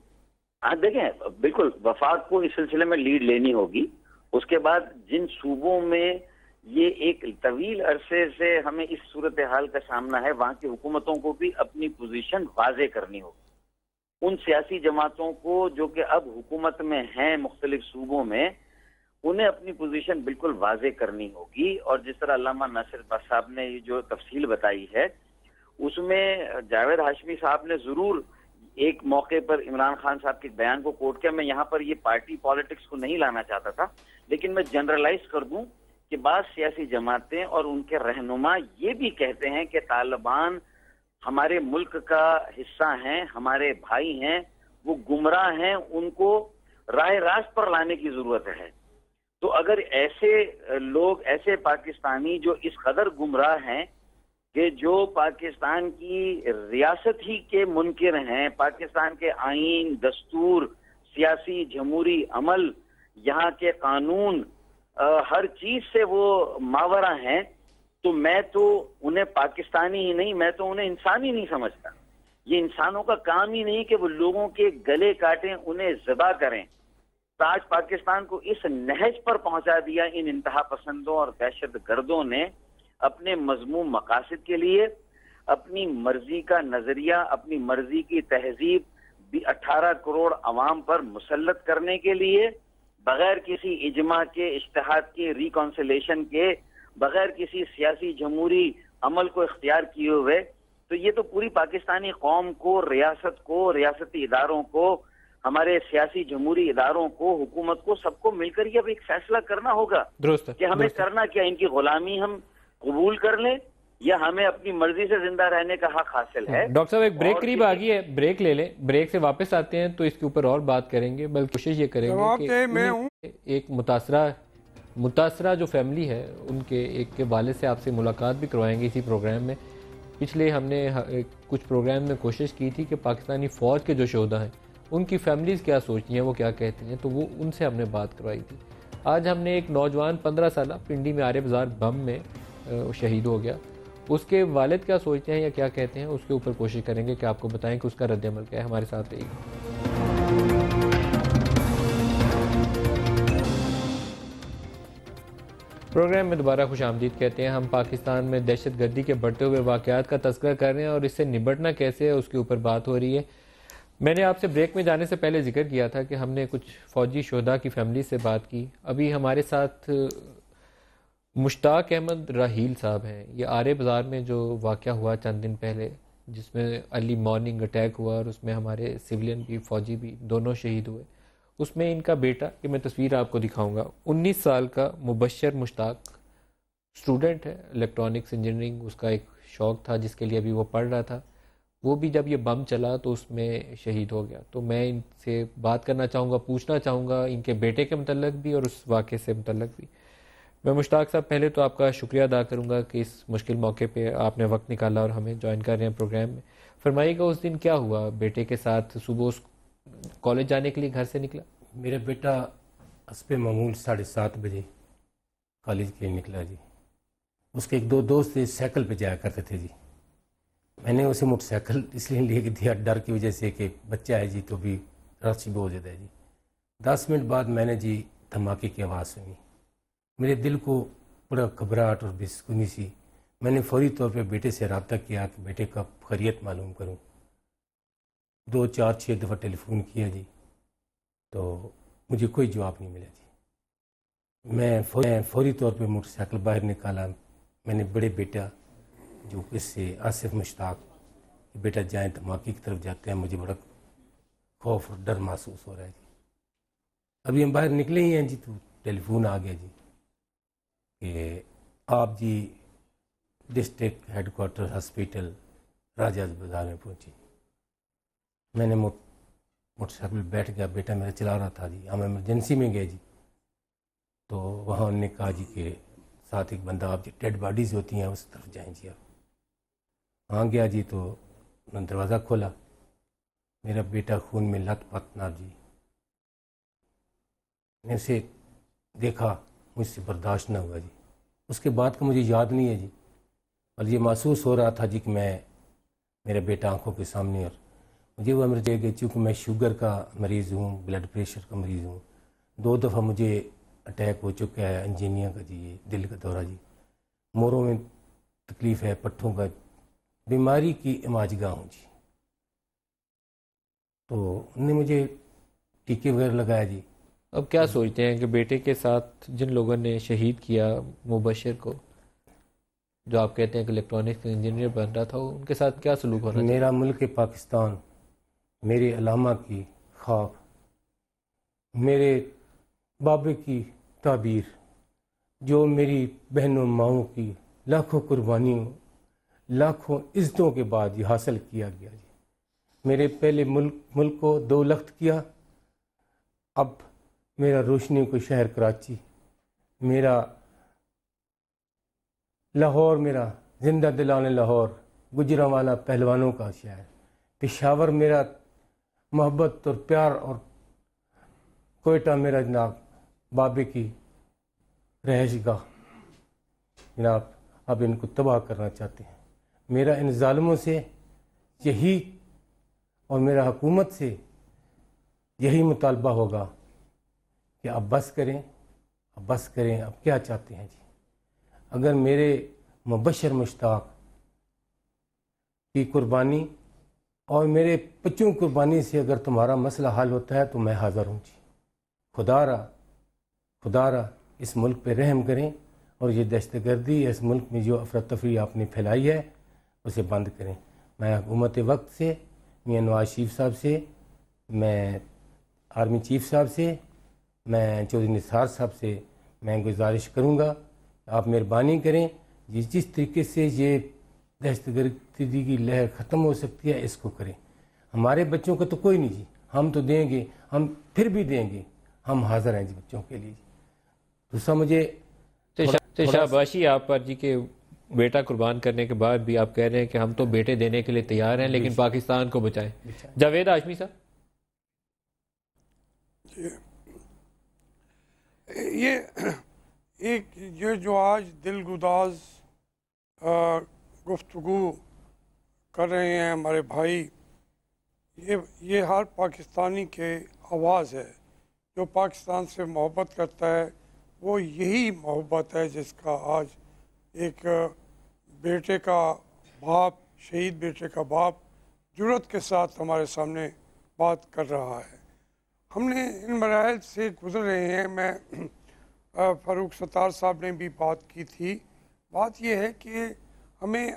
हाँ देखें, बिल्कुल वफाक को इस सिलसिले में लीड लेनी होगी। उसके बाद जिन सूबों में ये एक तवील अरसे से हमें इस सूरत हाल का सामना है, वहां की हुकूमतों को भी अपनी पोजीशन वाजे करनी होगी। उन सियासी जमातों को जो कि अब हुकूमत में हैं मुख्तलिफ सूबों में, उन्हें अपनी पोजीशन बिल्कुल वाजे करनी होगी। और जिस तरह अल्लामा नासिर साहब ने ये जो तफसील बताई है, उसमें जावेद हाशमी साहब ने जरूर एक मौके पर इमरान खान साहब के बयान को कोट किया। मैं यहाँ पर ये पार्टी पॉलिटिक्स को नहीं लाना चाहता था, लेकिन मैं जनरलाइज कर दूं कि बाद सियासी जमातें और उनके रहनुमा ये भी कहते हैं कि तालिबान हमारे मुल्क का हिस्सा हैं, हमारे भाई हैं, वो गुमराह हैं, उनको राह रास्त पर लाने की जरूरत है। तो अगर ऐसे लोग, ऐसे पाकिस्तानी जो इस कदर गुमराह हैं कि जो पाकिस्तान की रियासत ही के मुनकिर हैं, पाकिस्तान के आईन, दस्तूर, सियासी जमहूरी अमल, यहाँ के कानून, हर चीज से वो मावरा हैं, तो मैं तो उन्हें पाकिस्तानी ही नहीं, मैं तो उन्हें इंसानी नहीं समझता। ये इंसानों का काम ही नहीं कि वो लोगों के गले काटें, उन्हें ज़िबा करें। तो आज पाकिस्तान को इस नहज पर पहुंचा दिया इन इंतहा पसंदों और दहशत गर्दों ने, अपने मजमूम मकासद के लिए, अपनी मर्जी का नजरिया, अपनी मर्जी की तहजीब 18 करोड़ अवाम पर मुसल्लत करने के लिए, बगैर किसी इजमा के, इज्तिहाद के, रिकॉन्सिलेशन के, बगैर किसी सियासी जमहूरी अमल को इख्तियार किए हुए। तो ये तो पूरी पाकिस्तानी कौम को, रियासत को, रियासती इदारों को, हमारे सियासी जमहूरी इदारों को, हुकूमत को, सबको मिलकर ये अब एक फैसला करना होगा कि हमें करना क्या, इनकी गुलामी हम कबूल कर लें या हमें अपनी मर्जी से जिंदा रहने का हक हासिल है। डॉक्टर साहब एक ब्रेक करीब आ गई है, ब्रेक ले लें, ब्रेक से वापस आते हैं तो इसके ऊपर और बात करेंगे। बल्कि कोशिश ये करेंगे कि एक मुतासरा जो फैमिली है उनके एक के वालिद से आपसे मुलाकात भी करवाएंगे इसी प्रोग्राम में। पिछले हमने कुछ प्रोग्राम में कोशिश की थी कि पाकिस्तानी फ़ौज के जो शोधा हैं उनकी फैमिलीज़ क्या सोचती हैं, वो क्या कहती हैं, तो वो उनसे हमने बात करवाई थी। आज हमने एक नौजवान 15 साल पिंडी में आर्य बाज़ार बम में शहीद हो गया, उसके वालिद क्या सोचते हैं या क्या कहते हैं, उसके ऊपर कोशिश करेंगे कि आपको बताएं कि उसका रद्द-ए-अमल क्या है। हमारे साथ रहिए। प्रोग्राम में दोबारा खुशामदीद कहते हैं। हम पाकिस्तान में दहशत गर्दी के बढ़ते हुए वाक़यात का तज़किरा कर रहे हैं और इससे निपटना कैसे है उसके ऊपर बात हो रही है। मैंने आपसे ब्रेक में जाने से पहले जिक्र किया था कि हमने कुछ फ़ौजी शोधा की फैमिली से बात की। अभी हमारे साथ मुश्ताक अहमद राहील साहब हैं। ये आर्य बाज़ार में जो वाक़या हुआ चंद दिन पहले, जिसमें अर्ली मॉर्निंग अटैक हुआ और उसमें हमारे सिविलियन भी, फ़ौजी भी, दोनों शहीद हुए, उसमें इनका बेटा, कि मैं तस्वीर आपको दिखाऊंगा, 19 साल का मुबशर मुश्ताक स्टूडेंट है, इलेक्ट्रॉनिक्स इंजीनियरिंग उसका एक शौक़ था जिसके लिए अभी वो पढ़ रहा था। वो भी जब ये बम चला तो उसमें शहीद हो गया। तो मैं इनसे बात करना चाहूँगा, पूछना चाहूँगा इनके बेटे के मतलब भी और उस वाक़े से मतलब भी। मैं मुश्ताक साहब पहले तो आपका शुक्रिया अदा करूँगा कि इस मुश्किल मौके पे आपने वक्त निकाला और हमें ज्वाइन कर रहे हैं प्रोग्राम में। फरमाइएगा उस दिन क्या हुआ बेटे के साथ? सुबह उस कॉलेज जाने के लिए घर से निकला? मेरा बेटा हस्बे मामूल 7:30 बजे कॉलेज के लिए निकला जी। उसके एक दो दोस्त थे, साइकिल पे जाया करते थे जी। मैंने उसे मोटरसाइकिल इसलिए लेके दिया डर की वजह से कि बच्चा है जी, तो भी रश बहुत ज़्यादा है जी। 10 मिनट बाद मैंने जी धमाके की आवाज़ सुनी। मेरे दिल को बड़ा घबराहट और बेसुकूनी सी। मैंने फौरी तौर पे बेटे से रब्ता किया कि बेटे का खैरियत मालूम करूं। 2, 4, 6 दफ़ा टेलीफोन किया जी, तो मुझे कोई जवाब नहीं मिला जी। मैं फौरी तौर पे मोटरसाइकिल बाहर निकाला। मैंने बड़े बेटा जो इससे आसिफ मुश्ताक बेटा जाए धमाके की तरफ जाते हैं, मुझे बड़ा खौफ और डर महसूस हो रहा है जी। अभी हम बाहर निकले ही हैं जी तो टेलीफोन आ गया जी कि आप जी डिस्ट्रिक्ट हेडक्वार्टर हॉस्पिटल राजा बाज़ार में पहुँची। मैंने मोटरसाइकिल बैठ गया, बेटा मेरा चला रहा था जी। हम इमरजेंसी में गए जी, तो वहाँ उन्होंने कहा जी कि साथ एक बंदा, आप जी डेड बॉडीज़ होती हैं उस तरफ जाएं जी। आप वहाँ गया जी तो उन्होंने दरवाज़ा खोला। मेरा बेटा खून में लथपथ ना जी। मैंने उसे देखा, मुझसे बर्दाश्त ना हुआ जी। उसके बाद का मुझे याद नहीं है जी, और ये महसूस हो रहा था जी कि मेरा बेटा आंखों के सामने। और मुझे वो अमर गई, चूँकि मैं शुगर का मरीज़ हूँ, ब्लड प्रेशर का मरीज़ हूँ। 2 दफ़ा मुझे अटैक हो चुका है, इंजीनिया का जी, ये दिल का दौरा जी। मोरों में तकलीफ़ है, पट्ठों का, बीमारी की इमाजगाह हूँ जी। तो उन्होंने मुझे टीके वगैरह लगाया जी। अब क्या सोचते हैं कि बेटे के साथ जिन लोगों ने शहीद किया मुबशर को, जो आप कहते हैं कि इलेक्ट्रॉनिक्स इंजीनियर बन रहा था, उनके साथ क्या सलूक होना चाहिए? मेरा मुल्क पाकिस्तान, मेरे अलामा की ख्वाब, मेरे बाबे की ताबीर, जो मेरी बहनों माओं की लाखों कुर्बानियों, लाखों इज्जतों के बाद ये हासिल किया गया जी। मेरे पहले मुल्क को 2 लख्त किया, अब मेरा रोशनी को शहर कराची, मेरा लाहौर, मेरा जिंदा दिलाने लाहौर, गुजरांवाला पहलवानों का शहर, पेशावर मेरा मोहब्बत और प्यार, और कोयटा मेरा जनाब बाबे की रहशगाह। जनाब अब इनको तबाह करना चाहते हैं। मेरा इन जालिमों से यही और मेरा हुकूमत से यही मुतालबा होगा कि अब बस करें, अब बस करें, अब क्या चाहते हैं जी। अगर मेरे मुबशर मुश्ताक की कुर्बानी और मेरे बच्चों की कुर्बानी से अगर तुम्हारा मसला हल होता है तो मैं हाज़िर हूँ जी। खुदारा इस मुल्क पे रहम करें और ये दहशतगर्दी इस मुल्क में जो अफरा तफरी आपने फैलाई है उसे बंद करें। मैं हुकूमत वक्त से, मियां नवाज शरीफ साहब से, मैं आर्मी चीफ साहब से, मैं चौधरी निसार साहब से मैं गुजारिश करूँगा आप मेहरबानी करें, जिस तरीके से ये दहशतगर्दी की लहर ख़त्म हो सकती है इसको करें। हमारे बच्चों को तो कोई नहीं जी, हम तो देंगे, हम फिर भी देंगे, हम हाज़िर हैं जी बच्चों के लिए। दूसरा मुझे शाबाशी आप पर जी के बेटा कुर्बान करने के बाद भी आप कह रहे हैं कि हम तो बेटे देने के लिए तैयार हैं लेकिन पाकिस्तान को बचाएं। जावेद हाशमी साहब, ये एक ये जो आज दिलगुदाज गुफ्तगू कर रहे हैं हमारे भाई, ये हर पाकिस्तानी के आवाज़ है। जो पाकिस्तान से मोहब्बत करता है वो यही मोहब्बत है जिसका आज एक बेटे का बाप, शहीद बेटे का बाप जुर्रत के साथ हमारे सामने बात कर रहा है। हमने इन मराहल से गुज़र रहे हैं। मैं फ़ारूक सत्तार साहब ने भी बात की थी। बात यह है कि हमें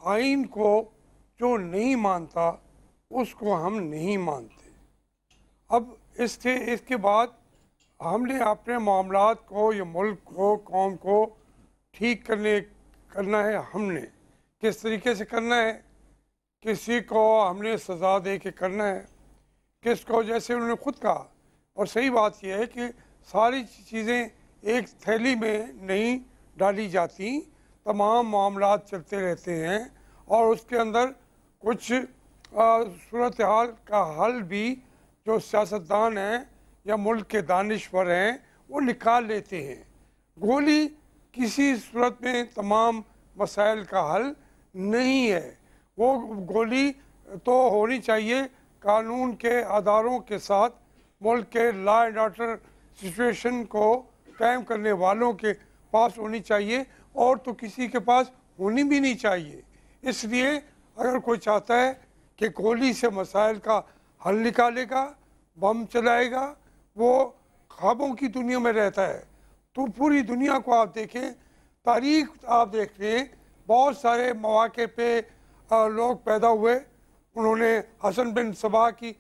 आइन को जो नहीं मानता उसको हम नहीं मानते। अब इसके बाद हमने अपने मामलात को, या मुल्क को, कौम को ठीक करना है। हमने किस तरीके से करना है? किसी को हमने सज़ा दे के करना है, किसको, जैसे उन्होंने खुद कहा, और सही बात यह है कि सारी चीज़ें एक थैली में नहीं डाली जाती, तमाम मामलात चलते रहते हैं और उसके अंदर कुछ सूरत हाल का हल भी जो सियासतदान हैं या मुल्क के दानिश्वर हैं वो निकाल लेते हैं। गोली किसी सूरत में तमाम मसाइल का हल नहीं है। वो गोली तो होनी चाहिए कानून के अदारों के साथ, मुल्क के लॉ एंड ऑर्डर सिचुएशन को कायम करने वालों के पास होनी चाहिए, और तो किसी के पास होनी भी नहीं चाहिए। इसलिए अगर कोई चाहता है कि गोली से मसाइल का हल निकालेगा, बम चलाएगा, वो ख्वाबों की दुनिया में रहता है। तो पूरी दुनिया को आप देखें, तारीख आप देख रहे हैं, बहुत सारे मौके पे लोग पैदा हुए। उन्होंने हसन बिन सबा की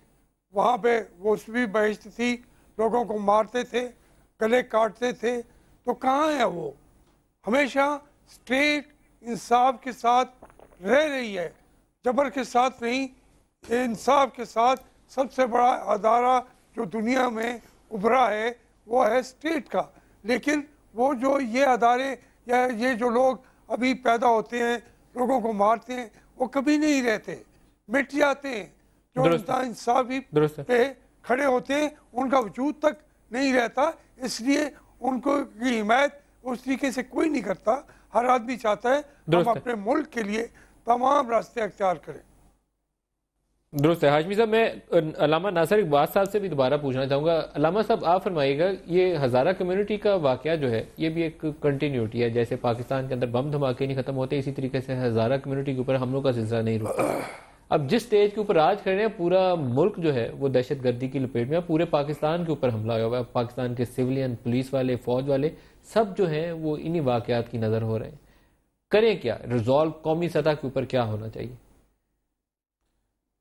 वहाँ पे वो भी बहिश्त थी, लोगों को मारते थे, गले काटते थे। तो कहाँ है वो? हमेशा स्टेट इंसाफ के साथ रह रही है, जबर के साथ नहीं, इंसाफ के साथ। सबसे बड़ा अदारा जो दुनिया में उभरा है वो है स्टेट का। लेकिन वो जो ये अदारे या ये जो लोग अभी पैदा होते हैं, लोगों को मारते हैं, वो कभी नहीं रहते, मिट जाते हैं। जो इंसाफी पे खड़े होते हैं उनका वजूद तक नहीं रहता। इसलिए उनको की हिमायत उस तरीके से कोई नहीं करता। हर आदमी चाहता है हम अपने मुल्क के लिए तमाम रास्ते अख्तियार करें। दुरुस्त है। हाशमी साहब, मैं अल्लामा नासिर इकबाल साहब से भी दोबारा पूछना चाहूँगा। अल्लामा साहब, आप फरमाइएगा, ये हज़ारा कम्युनिटी का वाक़या जो है ये भी एक कंटिन्यूटी है। जैसे पाकिस्तान के अंदर बम धमाके नहीं ख़त्म होते, इसी तरीके से हज़ारा कम्युनिटी के ऊपर हमलों का सिलसिला नहीं रुकता। अब जिस स्टेज के ऊपर आज खड़े हैं, पूरा मुल्क जो है वो दहशत गर्दी की लपेट में, पूरे पाकिस्तान के ऊपर हमला हुआ है। पाकिस्तान के सिविलियन, पुलिस वाले, फौज वाले सब जो हैं वो इन्हीं वाक़यात की नज़र हो रहे हैं। करें क्या? रिजॉल्व कौमी सतह के ऊपर क्या होना चाहिए?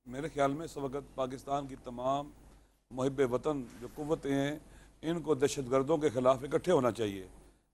मेरे ख्याल में इस वक्त पाकिस्तान की तमाम मुहिब वतन जो कुव्वतें हैं, इनको दहशत गर्दों के ख़िलाफ़ इकट्ठे होना चाहिए।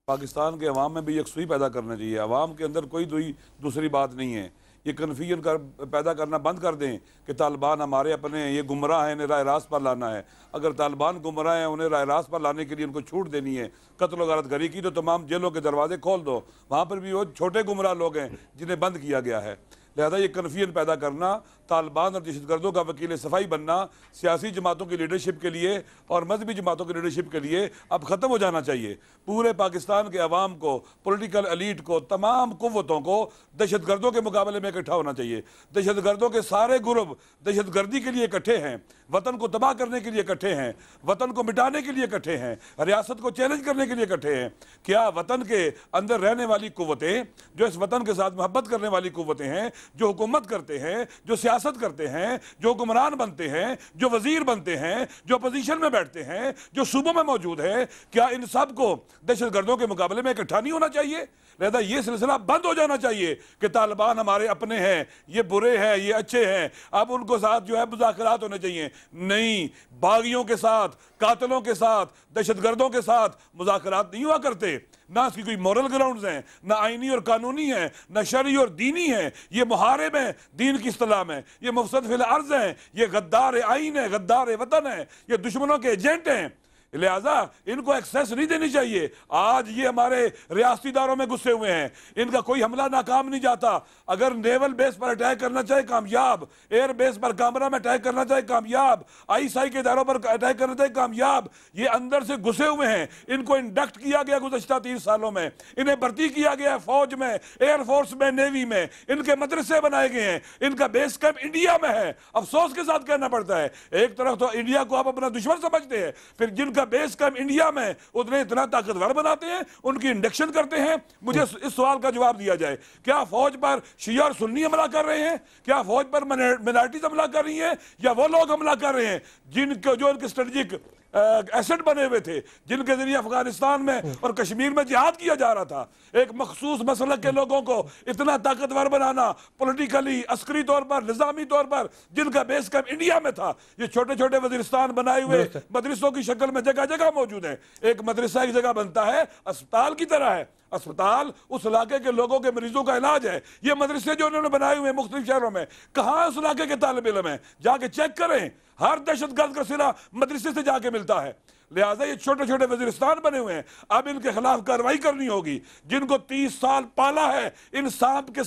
पाकिस्तान के अवाम में भी यकसुई पैदा करना चाहिए। अवाम के अंदर कोई दूसरी बात नहीं है। ये कन्फ्यूजन पैदा करना बंद कर दें कि तालिबान हमारे अपने हैं, ये गुमराह हैं, इन्हें राह रास्त पर लाना है। अगर तालिबान गुमराह हैं, उन्हें राह रास्त पर लाने के लिए उनको छूट देनी है। कत्ल व गारत गरी की तो तमाम जेलों के दरवाजे खोल दो, वहाँ पर भी वो छोटे गुमराह लोग हैं जिन्हें बंद किया गया है। लिहाजा ये कन्फ्यूजन पैदा करना तालिबान और दहशतगर्दों का वकील सफाई बनना सियासी जमातों की लीडरशिप के लिए और मजहबी जमातों की लीडरशिप के लिए अब ख़त्म हो जाना चाहिए। पूरे पाकिस्तान के अवाम को, पॉलिटिकल एलीट को, तमाम कुव्वतों को दहशतगर्दों के मुकाबले में इकट्ठा होना चाहिए। दहशतगर्दों के सारे ग्रुप दहशतगर्दी के लिए इकट्ठे हैं, वतन को तबाह करने के लिए इकट्ठे हैं, वतन को मिटाने के लिए इकट्ठे हैं, रियासत को चैलेंज करने के लिए इकट्ठे हैं। क्या वतन के अंदर रहने वाली कुव्वतें, जो इस वतन के साथ मोहब्बत करने वाली कुव्वतें हैं, जो हुकूमत करते हैं, जो सियासत करते हैं, जो हुक्मरान बनते हैं, जो वजीर बनते हैं, जो अपोजिशन में बैठते हैं, जो सूबों में मौजूद है, क्या इन सब को दहशतगर्दों के मुकाबले में इकट्ठा नहीं होना चाहिए? लिहाजा ये सिलसिला बंद हो जाना चाहिए कि तालिबान हमारे अपने हैं, ये बुरे हैं, ये अच्छे हैं, अब उनको साथ जो है मुज़ाकरात होने चाहिए। नहीं, बागियों के साथ, कातिलों के साथ, दहशतगर्दों के साथ मुज़ाकरात नहीं हुआ करते। ना इसकी कोई मॉरल ग्राउंड्स हैं, ना आईनी और कानूनी हैं, ना शरई और दीनी हैं। ये मुहारिब हैं दीन की इस्तिलाह में, ये मुफसद फिल अर्ज़ हैं, ये गद्दार आईन है, गद्दार वतन है, ये दुश्मनों के एजेंट हैं। लिहाजा इनको एक्सेस नहीं देनी चाहिए। आज ये हमारे रियासतीदारों में घुसे हुए हैं, इनका कोई हमला नाकाम नहीं जाता। अगर नेवल बेस पर अटैक करना चाहे कामयाब, एयर बेस पर कामरा में अटैक करना चाहे कामयाब, आईएसआई के इदारों पर अटैक करना चाहे कामयाब। ये अंदर से घुसे हुए हैं, इनको इंडक्ट किया गया गुज़श्ता 30 सालों में, इन्हें भर्ती किया गया फौज में, एयरफोर्स में, नेवी में, इनके मदरसे बनाए गए हैं, इनका बेस कैंप इंडिया में है। अफसोस के साथ कहना पड़ता है, एक तरफ तो इंडिया को आप अपना दुश्मन समझते हैं, फिर जिनका बेस कैंप इंडिया में उतने इतना ताकतवर बनाते हैं, उनकी इंडक्शन करते हैं। मुझे इस सवाल का जवाब दिया जाए, क्या फौज पर शिया और सुन्नी हमला कर रहे हैं? क्या फौज पर मिनॉरिटीज हमला कर रही हैं? या वो लोग हमला कर रहे हैं जिनको, जो उनके स्ट्रेटेजिक एसेट बने हुए थे, जिनके जरिए अफगानिस्तान में और कश्मीर में जिहाद किया जा रहा था? एक मखसूस मसलक के लोगों को इतना ताकतवर बनाना, पॉलिटिकली, अस्करी तौर पर, निजामी तौर पर, जिनका बेस कैंप इंडिया में था। ये छोटे छोटे वजीरिस्तान बनाए हुए मदरसों की शक्ल में जगह जगह मौजूद है। एक मदरसा एक जगह बनता है, अस्पताल की तरह है। अस्पताल उस इलाके के लोगों के मरीजों का इलाज है। ये मदरसे जो उन्होंने बनाए हुए हैं मुख्तलिफ शहरों में, कहाँ उस इलाके के तालिब इल्म हैं? जाके चेक करें, हर दहशतगर्द का सिरा मदरसे से जाके मिलता है। लिहाजा ये छोटे छोटे वजीरिस्तान बने हुए हैं, अब इनके खिलाफ कार्रवाई करनी होगी। जिनको 30 साल पाला है, इन सांप के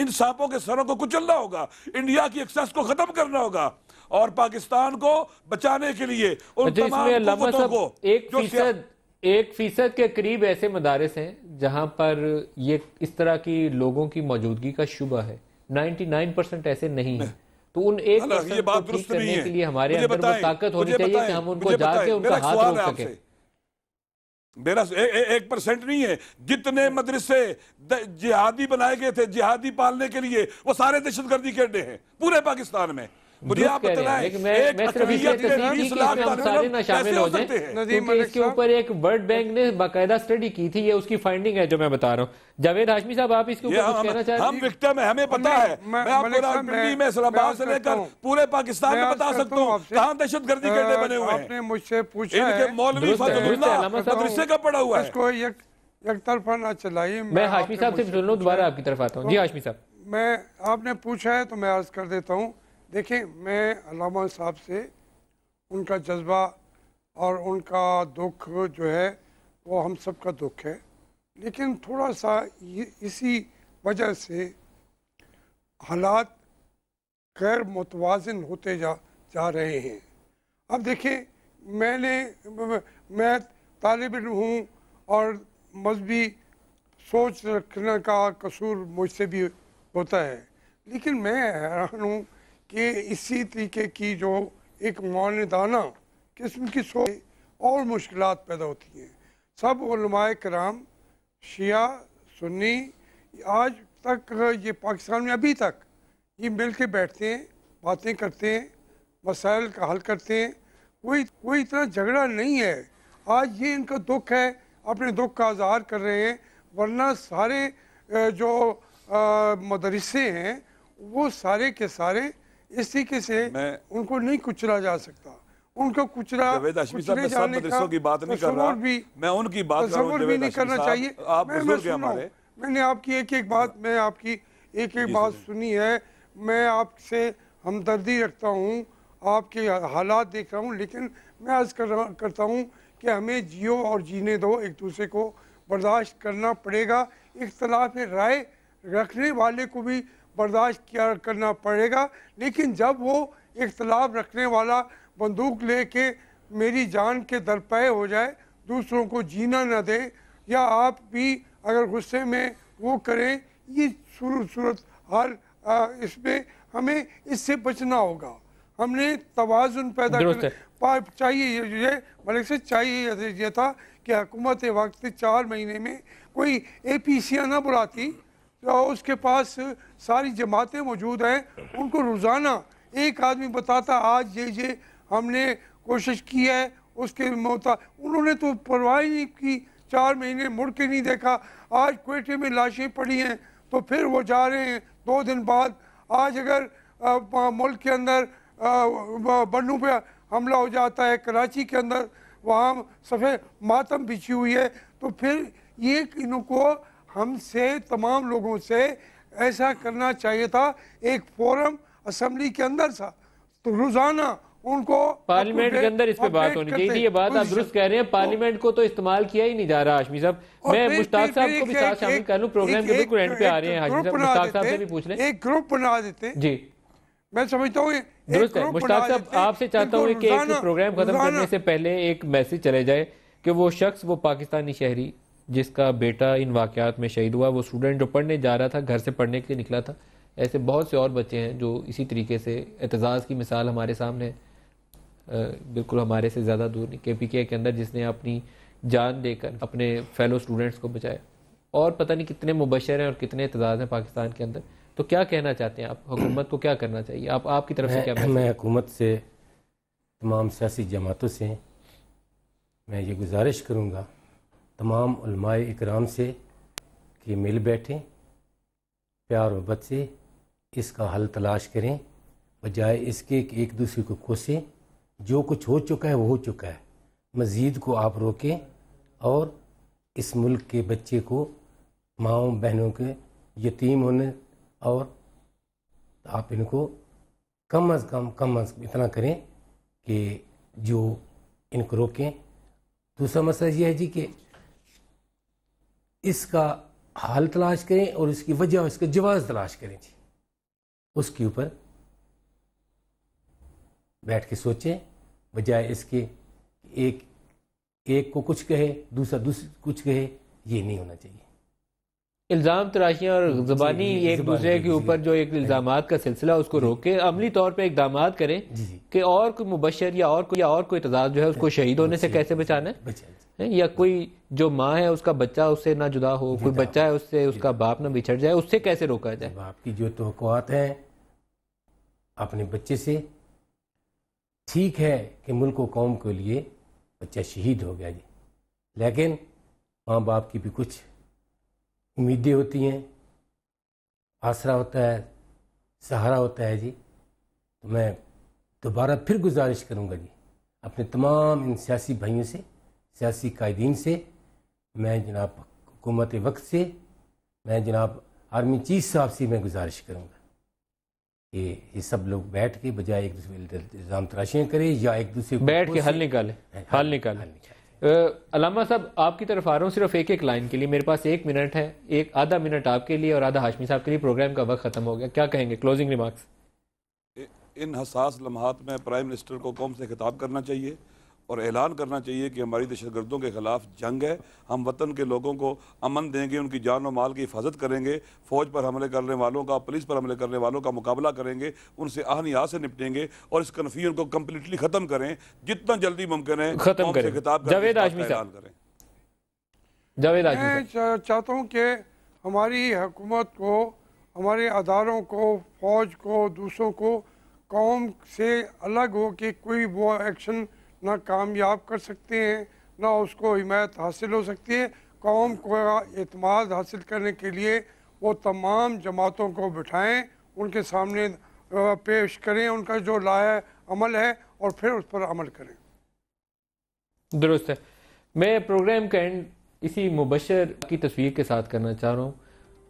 इन सांपों के सरों को कुचलना होगा, इंडिया की एक्सेस को खत्म करना होगा, और पाकिस्तान को बचाने के लिए उन तमाम कुव्वतों को 1% के करीब ऐसे मदारिस हैं जहां पर ये इस तरह की लोगों की मौजूदगी का शुबा है। 99% ऐसे नहीं है। तो उन 1% को ठीक करने के लिए हमारे अंदर वो ताकत होनी चाहिए कि हम उनको जाके उनका हाथ रोक सकें। मेरा 1% नहीं है, जितने मदरसे जिहादी बनाए गए थे जिहादी पालने के लिए, वो सारे दहशतगर्दी के अड्डे हैं पूरे पाकिस्तान में। मुझे आप बताएं, इसके ऊपर एक वर्ल्ड बैंक ने बाकायदा स्टडी की थी, ये उसकी फाइंडिंग है जो मैं बता रहा हूँ। जावेद हाशमी साहब, आप इसके ऊपर कुछ कहना चाहते हैं? हम विक्टिम है, हमें पता है। मैं आपको रावलपिंडी में, इस्लामाबाद से लेकर पूरे पाकिस्तान में बता सकता हूँ कहाँ दहशतगर्दी के अड्डे बने हुए हैं। आपने मुझसे पूछा है, मौलवी फजलुल्लाह मदरसे का पड़ा हुआ है। इसको एक तरफा ना चलाइए। मैं हाशमी साहब से सुन लूं, दोबारा आपकी तरफ आता हूँ। जी हाशमी साहब, मैं, आपने पूछा है तो मैं अर्ज कर देता हूँ। देखें, मैं अल्लामा साहब से उनका जज्बा और उनका दुख जो है वो हम सब का दुख है, लेकिन थोड़ा सा इसी वजह से हालात गैर मुतवाज़िन होते जा रहे हैं। अब देखें, मैं तालिब इल्म हूँ और मजहबी सोच रखने का कसूर मुझसे भी होता है, लेकिन मैं हैरान हूँ कि इसी तरीके की जो एक मानदाना किस्म की सोच और मुश्किलात पैदा होती हैं। सब उलमाए कराम, शिया सुन्नी, आज तक ये पाकिस्तान में अभी तक ये मिल के बैठते हैं, बातें करते हैं, मसाइल का हल करते हैं। कोई इतना झगड़ा नहीं है। आज ये इनका दुख है, अपने दुख का इजहार कर रहे हैं, वरना सारे जो मदरसे हैं वो सारे के सारे इस तरीके से उनको नहीं कुचला जा सकता। उनको कुचला कुचले जाने का की बात नहीं कर रहा, मैं उनकी बात तस्वुर भी नहीं करना चाहिए। मैंने आपकी एक बात, मैं आपकी एक बात सुनी है। मैं आपसे हमदर्दी रखता हूँ, आपके हालात देख रहा हूँ, लेकिन मैं अर्ज करता हूँ कि हमें जियो और जीने दो, एक दूसरे को बर्दाश्त करना पड़ेगा। इख्तलाफ राय रखने वाले को भी बर्दाश्त किया करना पड़ेगा। लेकिन जब वो इख्तलाफ रखने वाला बंदूक लेके मेरी जान के दरपे हो जाए, दूसरों को जीना न दे, या आप भी अगर गुस्से में वो करें, ये सूरत हाल इसमें हमें इससे बचना होगा। हमने तवाज़ुन पैदा करना चाहिए। ये मलिक से चाहिए ये था कि हुकूमत वक्त 4 महीने में कोई APCयाँ ना बुलाती, तो उसके पास सारी जमातें मौजूद हैं, उनको रोज़ाना एक आदमी बताता आज ये हमने कोशिश की है, उसके उन्होंने तो परवाह ही नहीं की, 4 महीने मुड़ के नहीं देखा। आज क्वेटे में लाशें पड़ी हैं तो फिर वो जा रहे हैं 2 दिन बाद। आज अगर मुल्क के अंदर बन्नू पे हमला हो जाता है, कराची के अंदर वहाँ सफ़ेद मातम बिछी हुई है, तो फिर ये इनको हमसे तमाम लोगों से ऐसा करना चाहिए था, एक फोरम असम्बली के अंदर था, तो रोज़ाना उनको पार्लियामेंट के अंदर इस पे बात होनी चाहिए। ये बात आप दुरुस्त कह रहे हैं, पार्लियामेंट को तो इस्तेमाल किया ही नहीं जा रहा। हाशमी साहब, मैं मुश्ताक साहब को भी साथ शामिल कर लूं, प्रोग्राम के बिल्कुल एंड पे आ रहे हैं। हाशमी साहब, मुश्ताक साहब से भी पूछ लें, एक ग्रुप बना देते जी। मैं समझता हूँ दुरुस्त है। मुश्ताक साहब, आपसे चाहता हूँ कि एक प्रोग्राम खत्म करने से पहले एक मैसेज चले जाए कि वो शख्स, वो पाकिस्तानी शहरी जिसका बेटा इन वाकयात में शहीद हुआ, वो स्टूडेंट जो पढ़ने जा रहा था, घर से पढ़ने के लिए निकला था, ऐसे बहुत से और बच्चे हैं जो इसी तरीके से एतजाज़ की मिसाल हमारे सामने, बिल्कुल हमारे से ज़्यादा दूर नहीं, KPK के अंदर जिसने अपनी जान देकर अपने फेलो स्टूडेंट्स को बचाया, और पता नहीं कितने मुबशर हैं और कितने एतजाज़ हैं पाकिस्तान के अंदर। तो क्या कहना चाहते हैं आप, हुकूमत को क्या करना चाहिए? आपकी तरफ से क्या? मैं हुकूमत से, तमाम सियासी जमातों से मैं ये गुजारिश करूँगा, तमाम उलमाए इकराम से, कि मिल बैठें, प्यार मोहब्बत से इसका हल तलाश करें, बजाय इसके कि एक दूसरे को कोसें। जो कुछ हो चुका है वो हो चुका है, मज़ीद को आप रोकें और इस मुल्क के बच्चे को, माँओं बहनों के यतीम होने, और आप इनको कम अज़ कम इतना करें कि जो इनको रोकें। दूसरा मसला यह है जी कि इसका हल तलाश करें और इसकी वजह, इसका जवाब तलाश करें जी, उसके ऊपर बैठ के सोचें, बजाय इसके एक को कुछ कहे, दूसरा कुछ कहे। ये नहीं होना चाहिए। इल्ज़ाम तराशियाँ और ज़बानी एक दूसरे के ऊपर जो एक इल्ज़ामात का सिलसिला, उसको रोक के अमली तौर पे इक़दामात करें कि और कोई मुबशर या और कोई एतजाज़ जो है उसको शहीद होने से कैसे बचाना है, या कोई जो माँ है उसका बच्चा उससे ना जुदा हो, कोई बच्चा है उससे उसका बाप ना बिछड़ जाए, उससे कैसे रोका जाए। बाप की जो तवक्कुआत हैं अपने बच्चे से, ठीक है कि मुल्क व कौम के लिए बच्चा शहीद हो गया जी, लेकिन माँ बाप की भी कुछ उम्मीदें होती हैं, आसरा होता है, सहारा होता है जी। तो मैं दोबारा फिर गुजारिश करूँगा जी अपने तमाम इन सियासी भाइयों से, सियासी कायदीन से, मैं जनाब हुकूमत वक्त से, मैं जनाब आर्मी चीफ साहब से मैं गुजारिश करूँगा कि ये सब लोग बैठ के बजाय एक दूसरे इल्ज़ाम तराशियाँ करें या एक दूसरे बैठ के हल निकालें। अलामा साहब, आपकी तरफ आ रहा हूँ सिर्फ एक लाइन के लिए। मेरे पास 1 मिनट है, एक आधा मिनट आपके लिए और आधा हाशमी साहब के लिए। प्रोग्राम का वक्त खत्म हो गया, क्या कहेंगे? Closing remarks. इन हसास लम्हात में प्राइम मिनिस्टर को कौम से खिताब करना चाहिए और ऐलान करना चाहिए कि हमारी दहशतगर्दों के ख़िलाफ़ जंग है, हम वतन के लोगों को अमन देंगे, उनकी जान और माल की हिफाजत करेंगे, फ़ौज पर हमले करने वालों का, पुलिस पर हमले करने वालों का मुकाबला करेंगे, उनसे आहनिया से निपटेंगे और इस कन्फ्यूजन को कम्प्लीटली ख़त्म करें, जितना जल्दी मुमकिन है ख़त्म करें। जावेद हाशमी साहब करें। जावेद हाशमी साहब, मैं चाहता हूँ कि हमारी हुकूमत को, हमारे अदारों को, फ़ौज को, दूसरों को कौम से अलग हो के कोई वो एक्शन ना कामयाब कर सकते हैं, ना उसको हिमायत हासिल हो सकती है। कौम को एतमाद हासिल करने के लिए वो तमाम जमातों को बिठाएं, उनके सामने पेश करें उनका जो लाया अमल है और फिर उस पर अमल करें। दुरुस्त है। मैं प्रोग्राम का एंड इसी मुबशर की तस्वीर के साथ करना चाह रहा हूँ।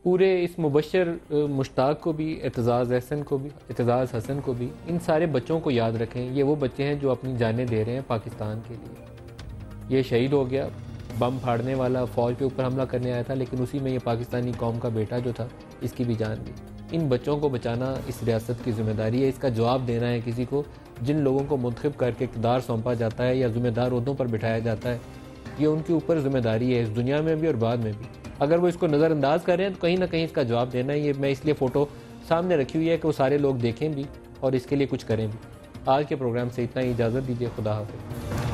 पूरे इस मुबशर मुश्ताक को भी, एतजाज़ हसन को भी, एतजाज़ हसन को भी, इन सारे बच्चों को याद रखें। ये वो बच्चे हैं जो अपनी जानें दे रहे हैं पाकिस्तान के लिए। ये शहीद हो गया, बम फाड़ने वाला फ़ौज पे ऊपर हमला करने आया था, लेकिन उसी में ये पाकिस्तानी कौम का बेटा जो था, इसकी भी जान दी। इन बच्चों को बचाना इस रियासत की जिम्मेदारी है। इसका जवाब देना है किसी को, जिन लोगों को मुंतखब करके इक़्तिदार सौंपा जाता है या ज़िम्मेदार ओहदों पर बिठाया जाता है। ये उनके ऊपर जिम्मेदारी है, इस दुनिया में भी और बाद में भी। अगर वो इसको नज़रअंदाज कर रहे हैं तो कहीं ना कहीं इसका जवाब देना है। ये मैं इसलिए फ़ोटो सामने रखी हुई है कि वो सारे लोग देखें भी और इसके लिए कुछ करें भी। आज के प्रोग्राम से इतना ही, इजाज़त दीजिए। खुदा हाफ़िज़।